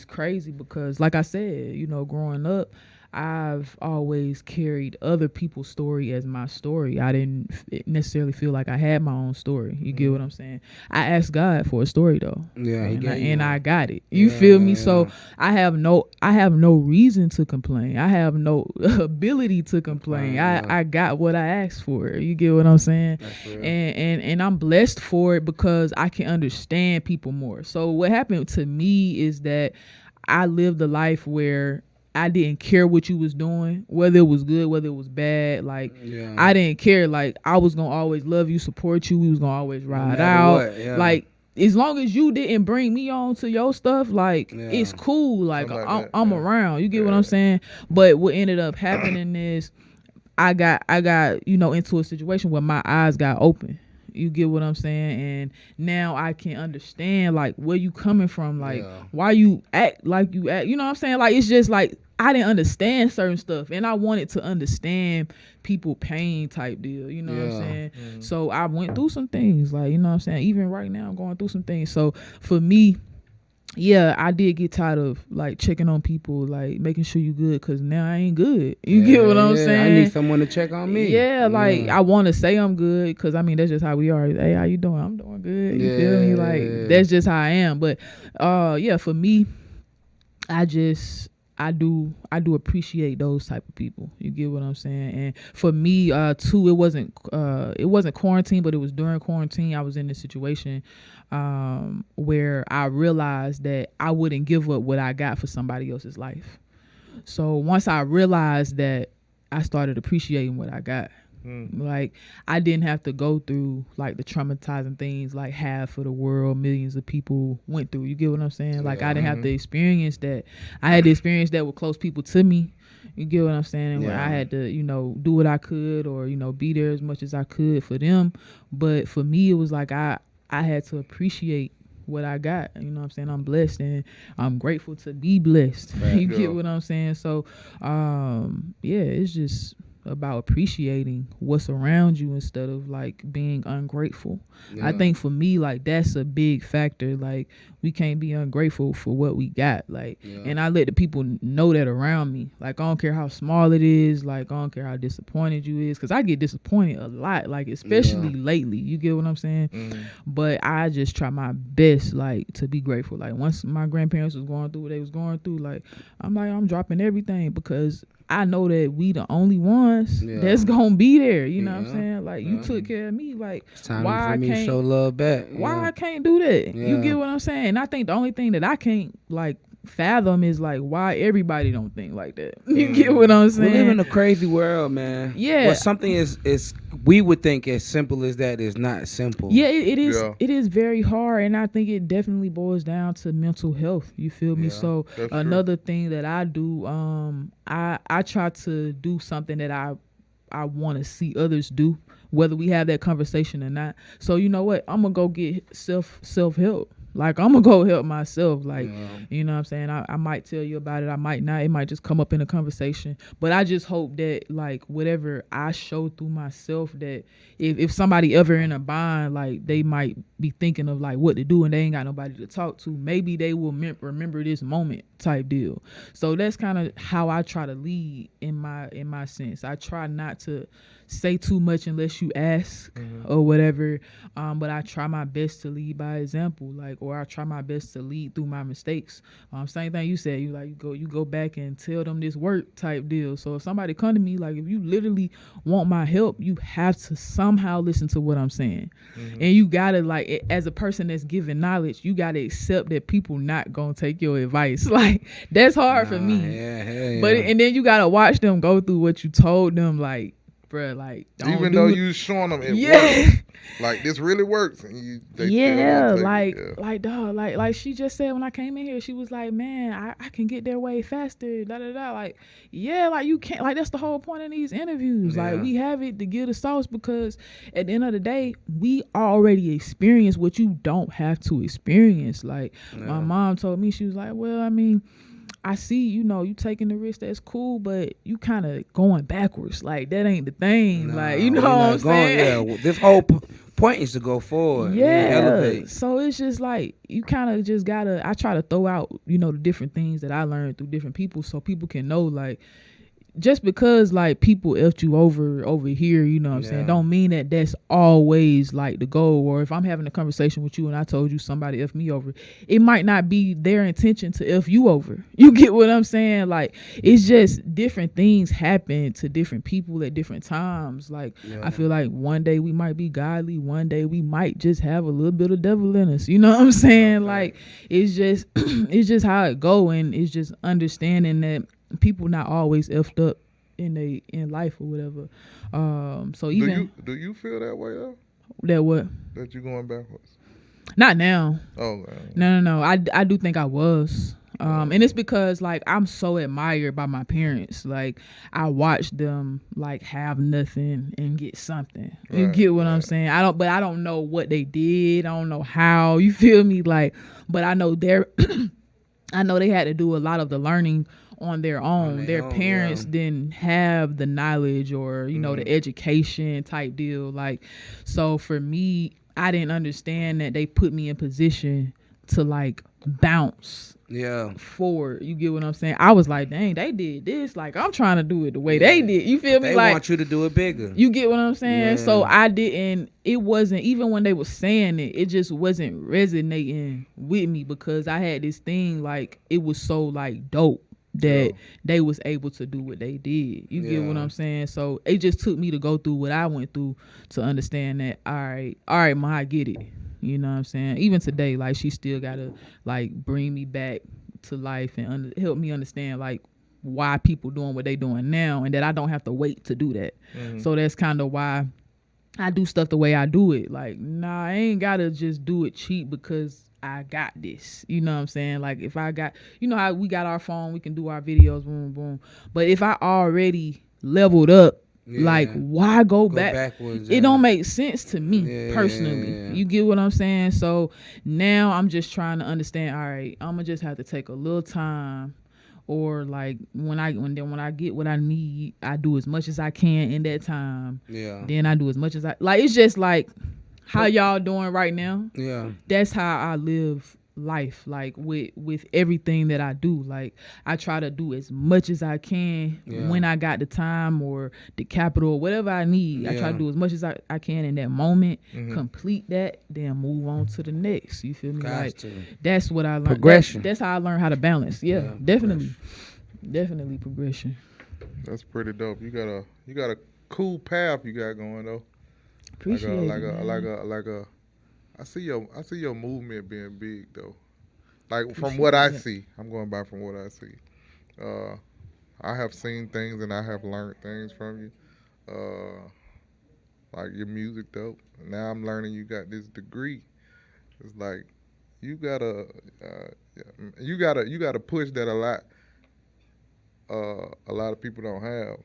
crazy because, like I said, growing up, I've always carried other people's story as my story. I didn't necessarily feel like I had my own story. You get what I'm saying? I asked God for a story though. Yeah, he gave you and one. I got it. You feel me? Yeah. So I have no reason to complain. I have no ability to complain. Yeah. I got what I asked for. You get what I'm saying? That's real. And I'm blessed for it because I can understand people more. So what happened to me is that I lived a life where I didn't care what you was doing, whether it was good, whether it was bad. Like, Yeah. I didn't care. Like, I was going to always love you, support you. We was going to always ride matter out. what, yeah. Like, as long as you didn't bring me on to your stuff, like, Yeah. it's cool. Like, Something like I'm, that, I'm yeah. around. You get what Yeah. I'm saying? But what ended up happening is I got, into a situation where my eyes got open. You get what I'm saying? And now I can understand, like, where you coming from. Like, Yeah. why you act like you act. You know what I'm saying? Like, it's just like, I didn't understand certain stuff. And I wanted to understand people pain type deal. You know what I'm Yeah. saying? So I went through some things. Like, you know what I'm saying? Even right now, I'm going through some things. So for me, yeah, I did get tired of like checking on people, like making sure you good, cause now I ain't good. You get what I'm saying? I need someone to check on me. Yeah, like I want to say I'm good, cause I mean that's just how we are. Hey, how you doing? I'm doing good. You feel me? Like that's just how I am. But yeah, for me, I do appreciate those type of people. You get what I'm saying? And for me, too, it wasn't quarantine, but it was during quarantine. I was in this situation where I realized that I wouldn't give up what I got for somebody else's life. So once I realized that, I started appreciating what I got. Like, I didn't have to go through like the traumatizing things like half of the world, millions of people went through. You get what I'm saying? Like, I didn't have to experience that. I had to experience that with close people to me. You get what I'm saying? Where I had to, do what I could, or, be there as much as I could for them. But for me, it was like I had to appreciate what I got. You know what I'm saying? I'm blessed and I'm grateful to be blessed. You get what I'm saying? So yeah, it's just about appreciating what's around you instead of like being ungrateful. I think for me, like, that's a big factor. Like, we can't be ungrateful for what we got. Like, and I let the people know that around me. Like, I don't care how small it is. Like, I don't care how disappointed you is, because I get disappointed a lot, like, especially lately. You get what I'm saying? But I just try my best, like, to be grateful. Like, once my grandparents was going through what they was going through, like, I'm dropping everything, because I know that we the only ones that's gonna be there. You know what I'm saying? Like, you took care of me. Like, It's time why for me to I can't show love back. why I can't do that? You Yeah. get what I'm saying? And I think the only thing that I can't like fathom is like why everybody don't think like that. You get what I'm We saying? live in a crazy world, man. Yeah. Well, something is we would think as simple as that is not simple. Yeah, it is. Yeah. It is very hard, and I think it definitely boils down to mental health. You feel me? Yeah, So that's true. another thing that I do, I try to do something that I want to see others do, whether we have that conversation or not. So you know what? I'm gonna go get self help. Like, I'm gonna go help myself. Like, Yeah. you know what I'm saying? I might tell you about it. I might not. It might just come up in a conversation. But I just hope that, like, whatever I show through myself, that if somebody ever in a bind, like, they might be thinking of, like, what to do and they ain't got nobody to talk to, maybe they will remember this moment type deal. So that's kind of how I try to lead in my sense. I try not to say too much unless you ask or whatever. But I try my best to lead by example, like, or I try my best to lead through my mistakes. Same thing you said, you go back and tell them this work type deal. So if somebody come to me, like, if you literally want my help, you have to somehow listen to what I'm saying. And you gotta, like, as a person that's giving knowledge, you gotta accept that people not gonna take your advice. Like, that's hard for me. Yeah. But and then you gotta watch them go through what you told them, like, bruh, like, don't Even do though it. you showing them it Yeah. works, like, this really works, and they Yeah, still like, take it. like, dog, like she just said when I came in here, she was like, man, I can get there way faster, da da da. Like, yeah, like, you can't, like, that's the whole point of these interviews. Yeah. Like, we have it to give the sauce, because at the end of the day, we already experience what you don't have to experience. Like, my mom told me, she was like, well, I mean, I see, you taking the risk, that's cool, but you kind of going backwards. Like, that ain't the thing. No, like, you know we're what not I'm going- saying? Yeah, this whole point is to go forward. Yeah. Elevate. So it's just like, you kind of just gotta, I try to throw out, the different things that I learned through different people, so people can know, like, just because, like, people effed you over here, you know what I'm saying, don't mean that that's always, like, the goal. Or if I'm having a conversation with you and I told you somebody effed me over, it might not be their intention to eff you over. You get what I'm saying? Like, it's just different things happen to different people at different times. Like, I feel like one day we might be godly, one day we might just have a little bit of devil in us. You know what I'm saying? Like, it's just it's just how it go, and it's just understanding that people not always effed up in life or whatever. So even Do you feel that way though? that what? That you going backwards? Not now. Oh man. No. I do think I was. And it's because, like, I'm so admired by my parents. Like, I watched them, like, have nothing and get something. You get what I'm saying? I don't know what they did. I don't know how. You feel me? Like, but I know I know they had to do a lot of the learning on their own. Their parents didn't have the knowledge or, the education type deal. Like, so for me, I didn't understand that they put me in position to, like, bounce forward. You get what I'm saying? I was like, dang, they did this. Like, I'm trying to do it the way they did. You feel me? They like, want you to do it bigger. You get what I'm saying? Yeah. So I didn't, it wasn't, even when they were saying it, it just wasn't resonating with me, because I had this thing, like, it was so, like, dope that they was able to do what they did. You get what I'm saying? So it just took me to go through what I went through to understand that, all right, Ma, I get it. You know what I'm saying? Even today, like, she still gotta, like, bring me back to life and help me understand, like, why people doing what they doing now, and that I don't have to wait to do that. So that's kind of why I do stuff the way I do it. Like, nah, I ain't gotta just do it cheap because I got this. You know what I'm saying? Like, if I got, how we got our phone, we can do our videos, boom, boom. But if I already leveled up, like, why go backwards? It don't make sense to me personally. You get what I'm saying? So now I'm just trying to understand, all right, I'm gonna just have to take a little time, or, like, when I get what I need, I do as much as I can in that time. Then I do as much as I like. It's just like how y'all doing right now. That's how I live life, like, with everything that I do. Like, I try to do as much as I can when I got the time or the capital or whatever I need. I try to do as much as I can in that moment, complete that, then move on to the next. You feel me? That's what I learned. Progression. That's how I learned how to balance. Definitely progression. That's pretty dope. You got a cool path you got going though. Appreciate it. Like a I see your movement being big though. Like, from what I see, I'm going by from what I see. I have seen things and I have learned things from you. Like your music dope. Now I'm learning you got this degree. It's like you gotta push that a lot of people don't have,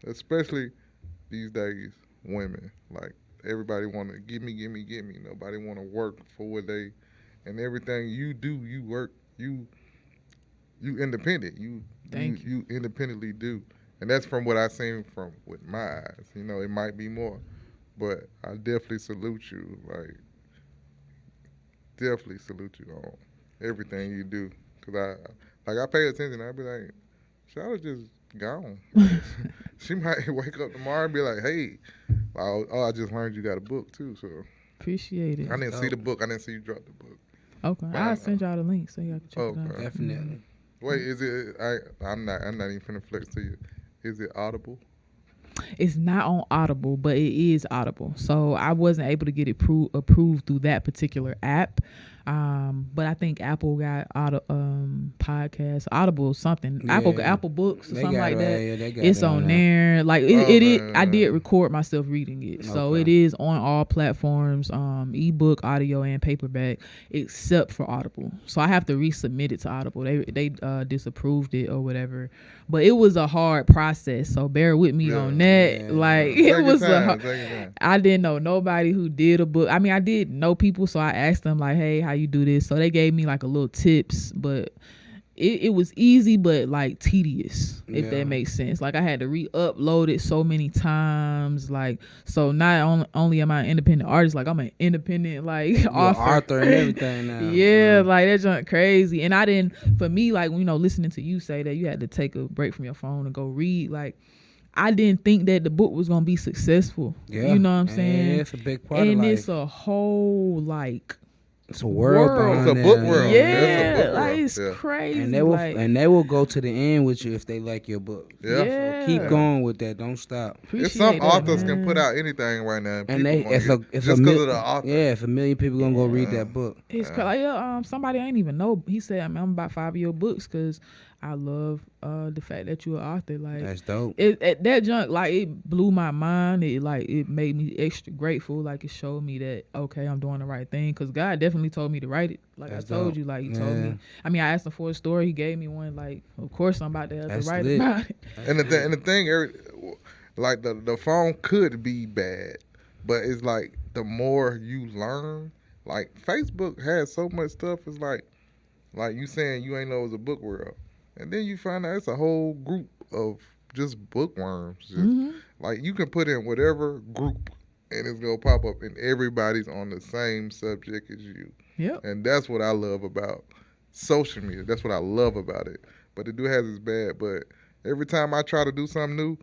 especially these days. Women, like, everybody want to give me. Nobody want to work for what they and everything you do, you work, you independent. You independently do, and that's from what I seen from with my eyes. You know, it might be more, but I definitely salute you. Like, definitely salute you on everything you do. Cause I pay attention. I be like, Charlotte just gone. She might wake up tomorrow and be like, hey, I just learned you got a book too. So appreciate it. I didn't see the book. I didn't see you drop the book. Okay, I'll send y'all the link so y'all can check it out. Definitely. Wait, is it? I'm not even finna flex to you. Is it Audible? It's not on Audible, but it is Audible. So I wasn't able to get it approved through that particular app. But I think Apple got podcast, Audible something. Yeah. Apple Books or They something got like it, that. yeah, they got It's it on on there. Like it is. I did record myself reading it, so Okay. it is on all platforms, ebook, audio, and paperback, except for Audible. So I have to resubmit it to Audible. They disapproved it or whatever. But it was a hard process, so bear with me on that. Yeah. Like Take it your was time, take your time. I didn't know nobody who did a book. I mean, I did know people, so I asked them like, "Hey, how you do this?" So they gave me like a little tips, but it was easy, but like tedious, if Yeah. that makes sense. Like I had to re-upload it so many times. Like, so not only am I an independent artist, like I'm an independent like You're author. Arthur and everything now. Yeah, like that junk crazy. And I didn't, for me, like, you know, listening to you say that you had to take a break from your phone and go read, like, I didn't think that the book was gonna be successful. Yeah. You know what I'm saying? Yeah, it's a big part And of life. it's a whole like It's a world. world. behind It's a book that. world. yeah, it's a book like world. it's Yeah. crazy. And they will go to the end with you if they like your book. Yeah. Yeah. So keep going with that. Don't stop. If some Appreciate that, authors man. can put out anything right now, And they, people wanna if get- a just because of the author. yeah, if a million people gonna go read that book. It's crazy. Like, somebody I ain't even know. He said, I'm about 5 of your books because I love the fact that you're an author. Like, That's dope. that junk, like, it blew my mind. It made me extra grateful. Like, it showed me that, okay, I'm doing the right thing. Because God definitely told me to write it. Like That's I told dope. you, like, he Yeah. told me. I mean, I asked him for a story. He gave me one. Like, of course, I'm about to have That's to write lit. about it. And the thing, like the phone could be bad, but it's like the more you learn, like Facebook has so much stuff. It's like you saying you ain't know it was a book world, and then you find out it's a whole group of just bookworms. Just, like you can put in whatever group, and it's gonna pop up, and everybody's on the same subject as you. Yep. And that's what I love about social media. That's what I love about it. But it do has its bad. But every time I try to do something new,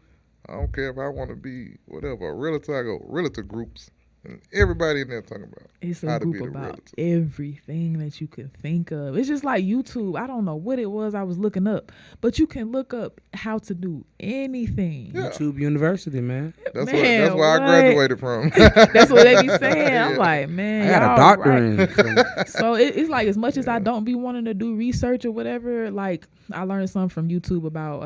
I don't care if I want to be whatever, a realtor, I go realtor groups. And everybody in there talking about It's how a to be group the about realtor. everything that you could think of. It's just like YouTube. I don't know what it was I was looking up, but you can look up how to do anything. Yeah. YouTube University, man. That's Man, that's where I what? graduated from. That's what they be saying. I'm Yeah. like, man, I got a y'all doctorate. right. So it's like as much as I don't be wanting to do research or whatever, like I learned something from YouTube about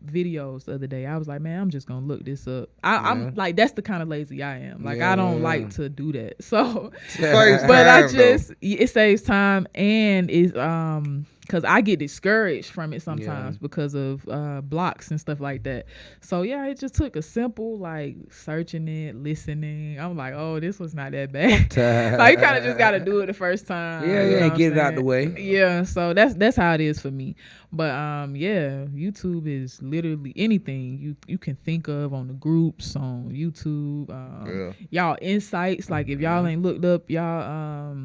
videos the other day. I was like, man, I'm just gonna look this up. I'm like, that's the kind of lazy I am. Like I don't like to do that. So, Saves but I time, just it saves time and is because I get discouraged from it sometimes because of blocks and stuff like that. So yeah, it just took a simple like searching it, listening. I'm like, oh, this was not that bad. Like you kind of just got to do it the first time. Yeah, you know yeah, what get I'm it out the saying? way. Yeah, so that's how it is for me. But yeah, YouTube is literally anything you can think of on the groups on YouTube. Y'all insights, like if y'all ain't looked up y'all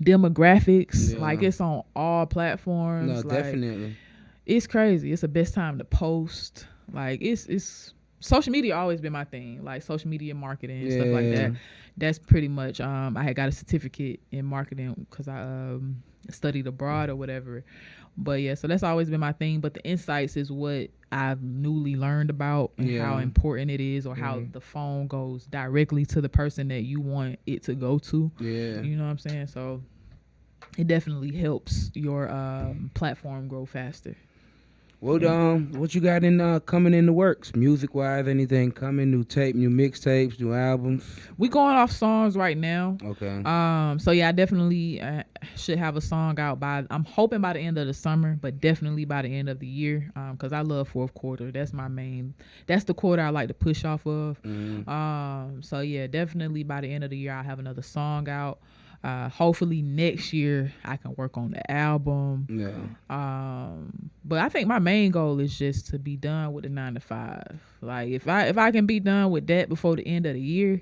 demographics, like it's on all platforms. No, like, definitely. it's crazy. It's the best time to post. Like it's social media always been my thing. Like social media marketing and stuff like that. That's pretty much. I had got a certificate in marketing because I studied abroad or whatever. But yeah, so that's always been my thing. But the insights is what I've newly learned about and how important it is, or how the phone goes directly to the person that you want it to go to. Yeah. You know what I'm saying? So it definitely helps your platform grow faster. What you got in coming in the works, music wise? Anything coming? New tape, new mixtapes, new albums? We going off songs right now. Okay. So yeah, I definitely should have a song out I'm hoping by the end of the summer, but definitely by the end of the year. Cause I love fourth quarter. That's the quarter I like to push off of. So yeah, definitely by the end of the year I'll have another song out. Hopefully next year I can work on the album. Yeah. But I think my main goal is just to be done with the 9 to 5. Like if I can be done with that before the end of the year,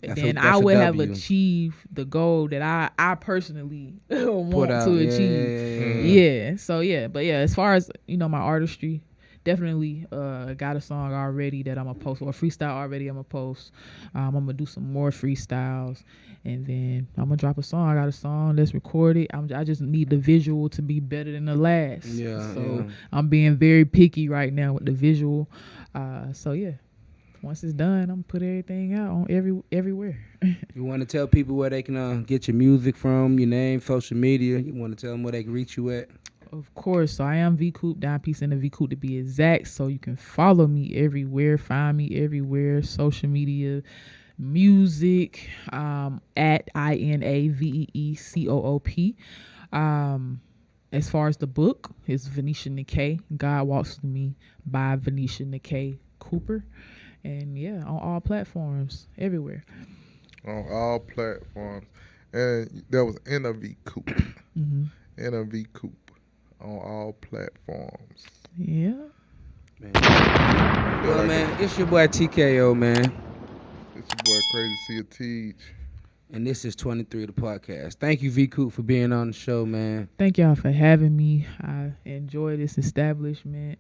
then I would have achieved the goal that I personally want to achieve. Yeah. So yeah, but yeah, as far as my artistry, definitely got a song already that I'm gonna post, or a freestyle already I'm gonna post. I'm gonna do some more freestyles, and then I'm gonna drop a song. I got a song that's recorded. I just need the visual to be better than the last. So I'm being very picky right now with the visual. So yeah, once it's done, I'm gonna put everything out on everywhere. You want to tell people where they can get your music from, your name, social media? You want to tell them where they can reach you at? Of course. So I am V-Coop, Don Peace and the V-Coop to be exact. So you can follow me everywhere, find me everywhere, social media, music, at inaveecoop. As far as the book, it's Venetia Nikkei, God Walks With Me by Venetia Nikkei Cooper. And yeah, on all platforms, everywhere. On all platforms. And that was inaveecoop. Inaveecoop. On all platforms. Yeah. Man. Well, man, it's your boy TKO, man. It's your boy Crazy See a Teach. And this is 23 the podcast. Thank you, V-Coop, for being on the show, man. Thank y'all for having me. I enjoy this establishment.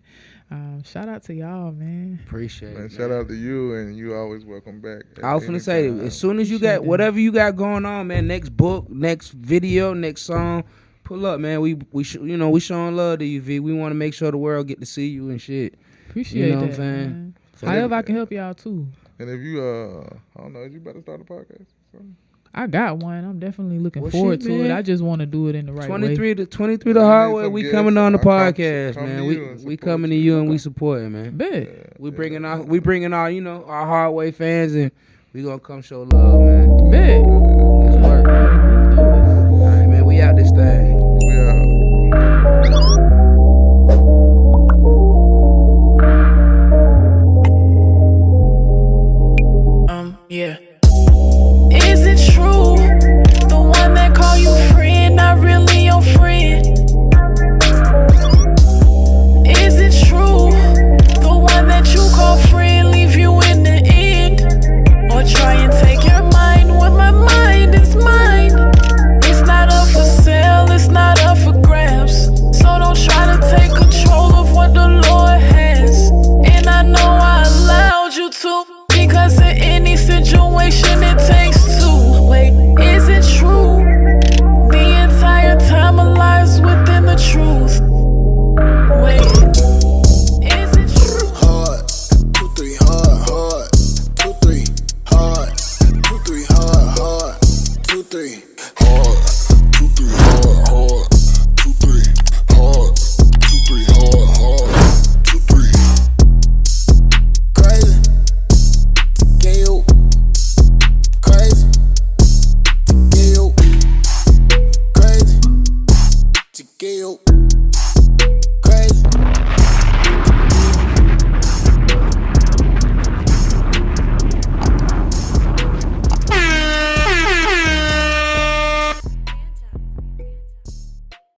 Shout out to y'all, man. Appreciate it. Shout out to you, and you always welcome back. I was gonna say, as soon as you got whatever you got going on, man, next book, next video, next song, pull up, man. We showing love to you, V. We want to make sure the world get to see you and shit. Appreciate that, what I'm saying. So however I can help y'all too. And if you I don't know, you better start a podcast. I got one. I'm definitely looking forward to it. I just want to do it in the right way. 23 the hard way. We coming on the podcast, man. We coming to you and we supporting, man. Bet. We bringing our our hard way fans, and we gonna come show love, man. Bet. Let's work. All right, man. We out this thing.